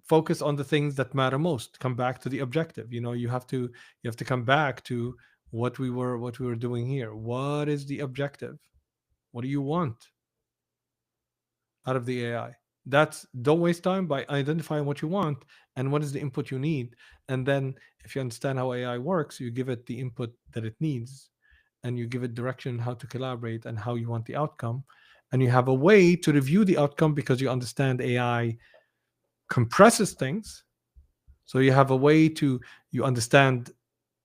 [SPEAKER 1] focus on the things that matter most. Come back to the objective. You have to come back to what we were doing here. What is the objective? What do you want out of the AI? That's Don't waste time by identifying what you want and what is the input you need. And then, if you understand how AI works, you give it the input that it needs, and you give it direction how to collaborate and how you want the outcome. And you have a way to review the outcome, because you understand AI compresses things. So you have a way to you understand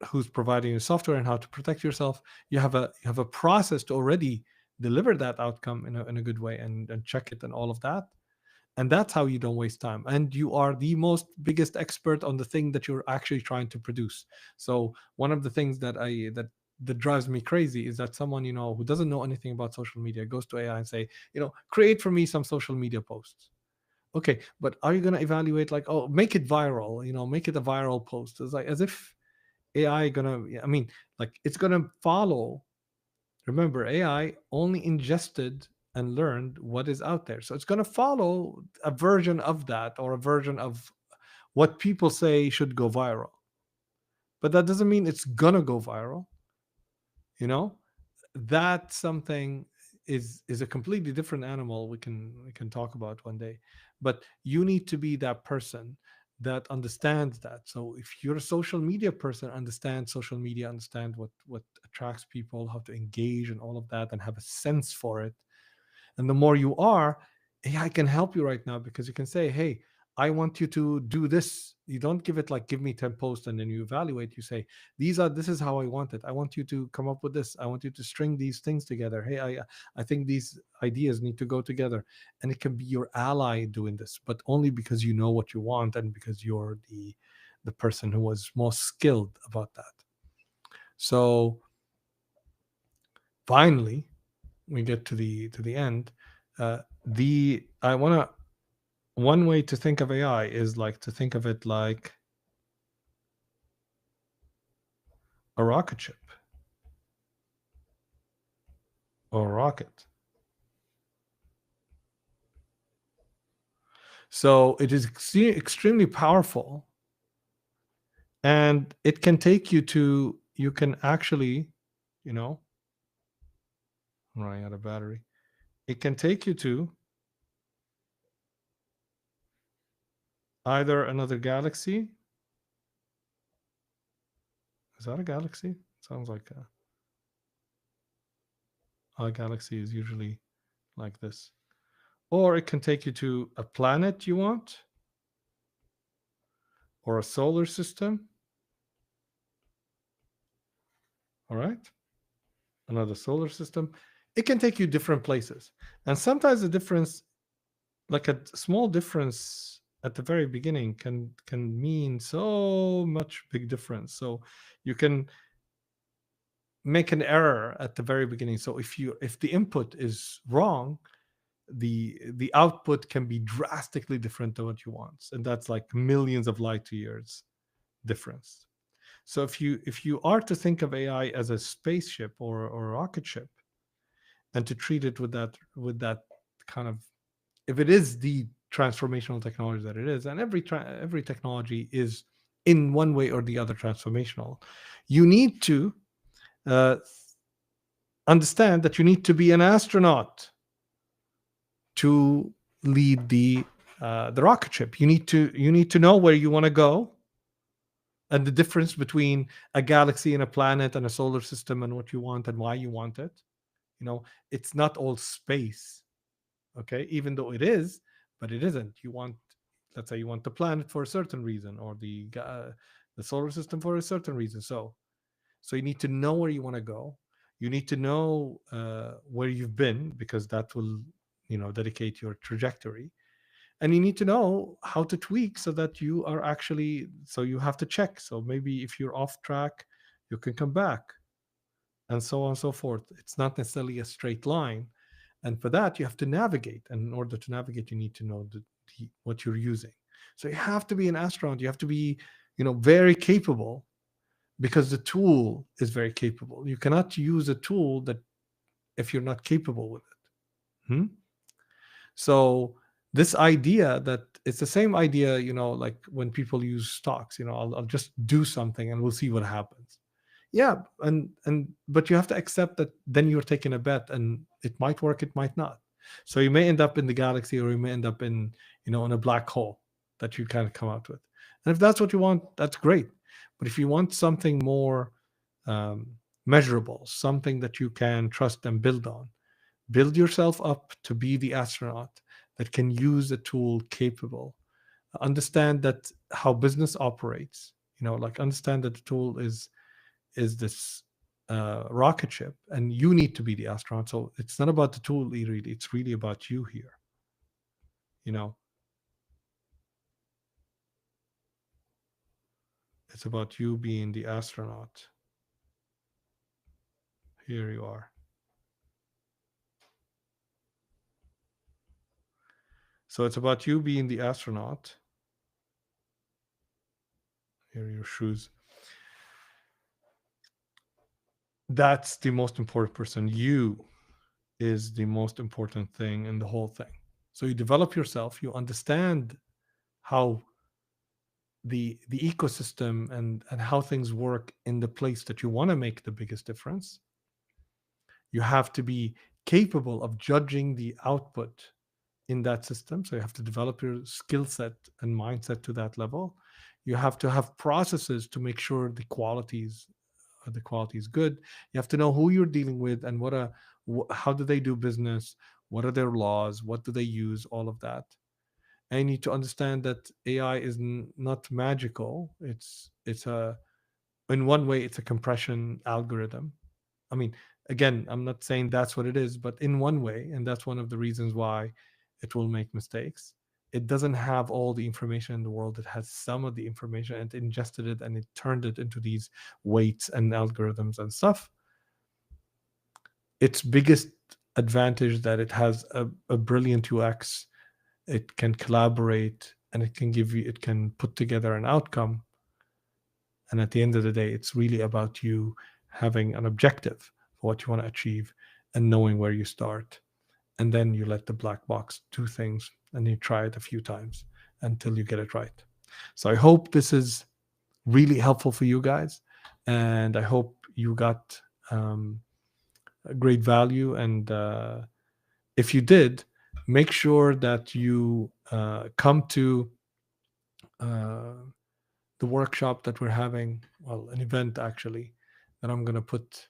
[SPEAKER 1] who's providing the software and how to protect yourself. You have a process to already deliver that outcome in a good way, and check it and all of that. And that's how you don't waste time, and you are the most biggest expert on the thing that you're actually trying to produce. So one of the things that drives me crazy is that someone, who doesn't know anything about social media, goes to AI and say, create for me some social media posts. Okay, but are you going to evaluate, like, oh, make it viral, make it a viral post? It's like as if AI gonna, I mean, like, it's gonna follow. Remember, AI only ingested and learned what is out there, so it's gonna follow a version of that, or a version of what people say should go viral. But that doesn't mean it's gonna go viral. You know, that something is a completely different animal, we can talk about one day. But you need to be that person that understands that. So if you're a social media person, understand social media, understand what attracts people, how to engage and all of that, and have a sense for it. And the more you are, AI can help you right now, because you can say, hey, I want you to do this. You don't give it like, give me 10 posts and then you evaluate. You say, this is how I want it. I want you to come up with this. I want you to string these things together. Hey, I think these ideas need to go together. And it can be your ally doing this, but only because you know what you want, and because you're the person who was most skilled about that. So finally, we get to the end. The I want to One way to think of AI is like to think of it like a rocket ship or a rocket. So it is extremely powerful, and it can take you to, you can actually, you know, I'm running out of battery. It can take you to either another galaxy. Is that a galaxy? Sounds like a galaxy is usually like this. Or it can take you to a planet you want, or a solar system. All right. Another solar system. It can take you different places. And sometimes the difference, like a small difference at the very beginning, can mean so much big difference. So you can make an error at the very beginning. So if the input is wrong, the output can be drastically different than what you want. And that's like millions of light years difference. So if you are to think of AI as a spaceship or a rocket ship, and to treat it with that kind of, if it is the transformational technology that it is, and every technology is in one way or the other transformational, you need to uh, understand that you need to be an astronaut to lead the rocket ship. You need to know where you want to go, and the difference between a galaxy and a planet and a solar system, and what you want and why you want it. It's not all space. Okay, even though it is, but it isn't. Let's say you want the planet for a certain reason, or the solar system for a certain reason. So you need to know where you want to go. You need to know where you've been, because that will dedicate your trajectory. And you need to know how to tweak, so that you are actually, so you have to check. So maybe if you're off track, you can come back, and so on and so forth. It's not necessarily a straight line. And for that, you have to navigate. And in order to navigate, you need to know what you're using. So you have to be an astronaut. You have to be, very capable, because the tool is very capable. You cannot use a tool that if you're not capable with it. So this idea that it's the same idea, like when people use stocks, I'll just do something and we'll see what happens. Yeah, and but you have to accept that then you're taking a bet, and it might work, it might not. So you may end up in the galaxy, or you may end up in a black hole that you kind of come out with. And if that's what you want, that's great. But if you want something more um, measurable, something that you can trust and build on, build yourself up to be the astronaut that can use a tool capable. Understand that how business operates. Like, understand that the tool is this rocket ship, and you need to be the astronaut. So it's not about the tool, really. It's really about you here. You know, it's about you being the astronaut. Here you are. So it's about you being the astronaut. Here are your shoes. That's the most important person. You is the most important thing in the whole thing. So you develop yourself, you understand how the ecosystem and how things work in the place that you want to make the biggest difference. You have to be capable of judging the output in that system. So you have to develop your skill set and mindset to that level. You have to have processes to make sure the quality is good. You have to know who you're dealing with and how do they do business, what are their laws, what do they use, all of that. And you need to understand that AI is not magical. It's a in one way it's a compression algorithm. I mean, again, I'm not saying that's what it is, but in one way, and that's one of the reasons why it will make mistakes. It doesn't have all the information in the world. It has some of the information and it ingested it and it turned it into these weights and algorithms and stuff. Its biggest advantage that it has a brilliant UX. It can collaborate and it can put together an outcome. And at the end of the day, it's really about you having an objective for what you want to achieve and knowing where you start. And then you let the black box do things and you try it a few times until you get it right. So I hope this is really helpful for you guys. And I hope you got a great value. And if you did, make sure that you come to the workshop that we're having, well, an event actually, that I'm going to put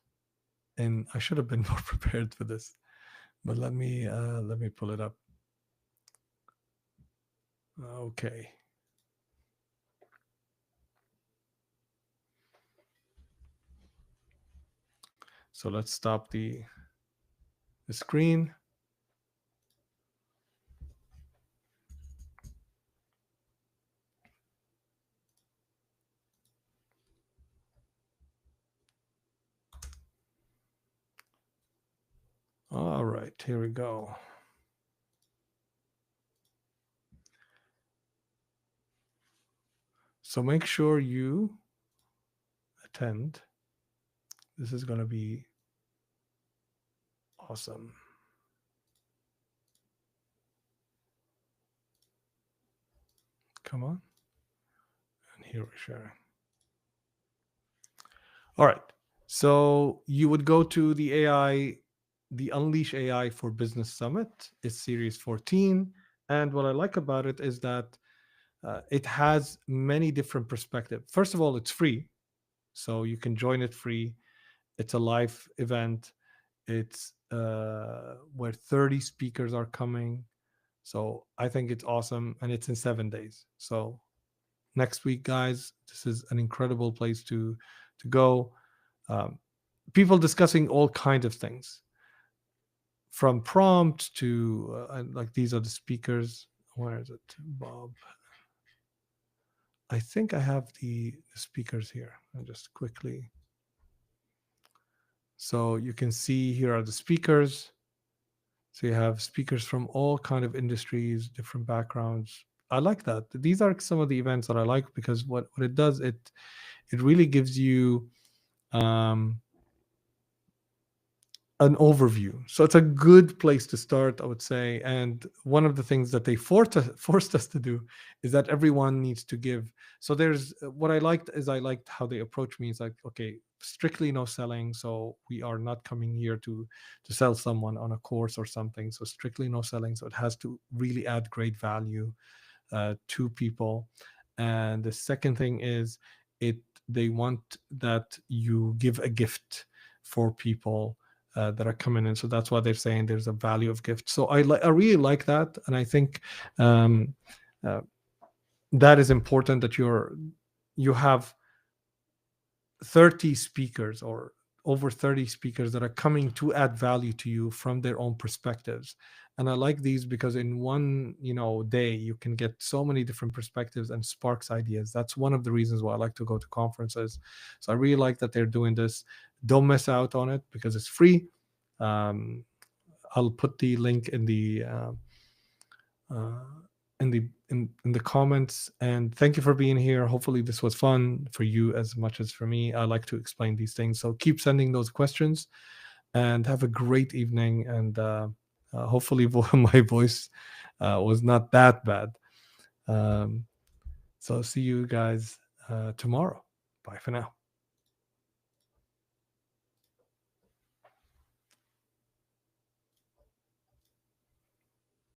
[SPEAKER 1] in. I should have been more prepared for this, but let me pull it up. Okay. So let's stop the screen. All right, here we go. So make sure you attend. This is going to be awesome. Come on. And here we're sharing. All right. So you would go to the Unleash AI for Business Summit. It's series 14. And what I like about it is that it has many different perspectives. First of all, it's free. So you can join it free. It's a live event. It's where 30 speakers are coming. So I think it's awesome. And it's in 7 days. So next week, guys, this is an incredible place to go. People discussing all kinds of things, from prompt to like these are the speakers. Where is it, Bob? I think I have the speakers here. I'll just quickly. So you can see here are the speakers. So you have speakers from all kind of industries, different backgrounds. I like that. These are some of the events that I like because what it does, it really gives you an overview. So it's a good place to start, I would say. And one of the things that they forced us to do is that everyone needs to give. So there's what I liked is I liked how they approach me. It's like, okay, strictly no selling. So we are not coming here to sell someone on a course or something. So strictly no selling. So it has to really add great value to people. And the second thing is they want that you give a gift for people that are coming in. So that's why they're saying there's a value of gift. So I really like that, and I think that is important that you have 30 speakers or over 30 speakers that are coming to add value to you from their own perspectives. And I like these because in one day you can get so many different perspectives and sparks ideas. That's one of the reasons why I like to go to conferences. So I really like that they're doing this. Don't miss out on it because it's free. I'll put the link in the uh, in the comments. And thank you for being here. Hopefully, this was fun for you as much as for me. I like to explain these things, so keep sending those questions. And have a great evening. And hopefully, my voice was not that bad. So see you guys tomorrow. Bye for now.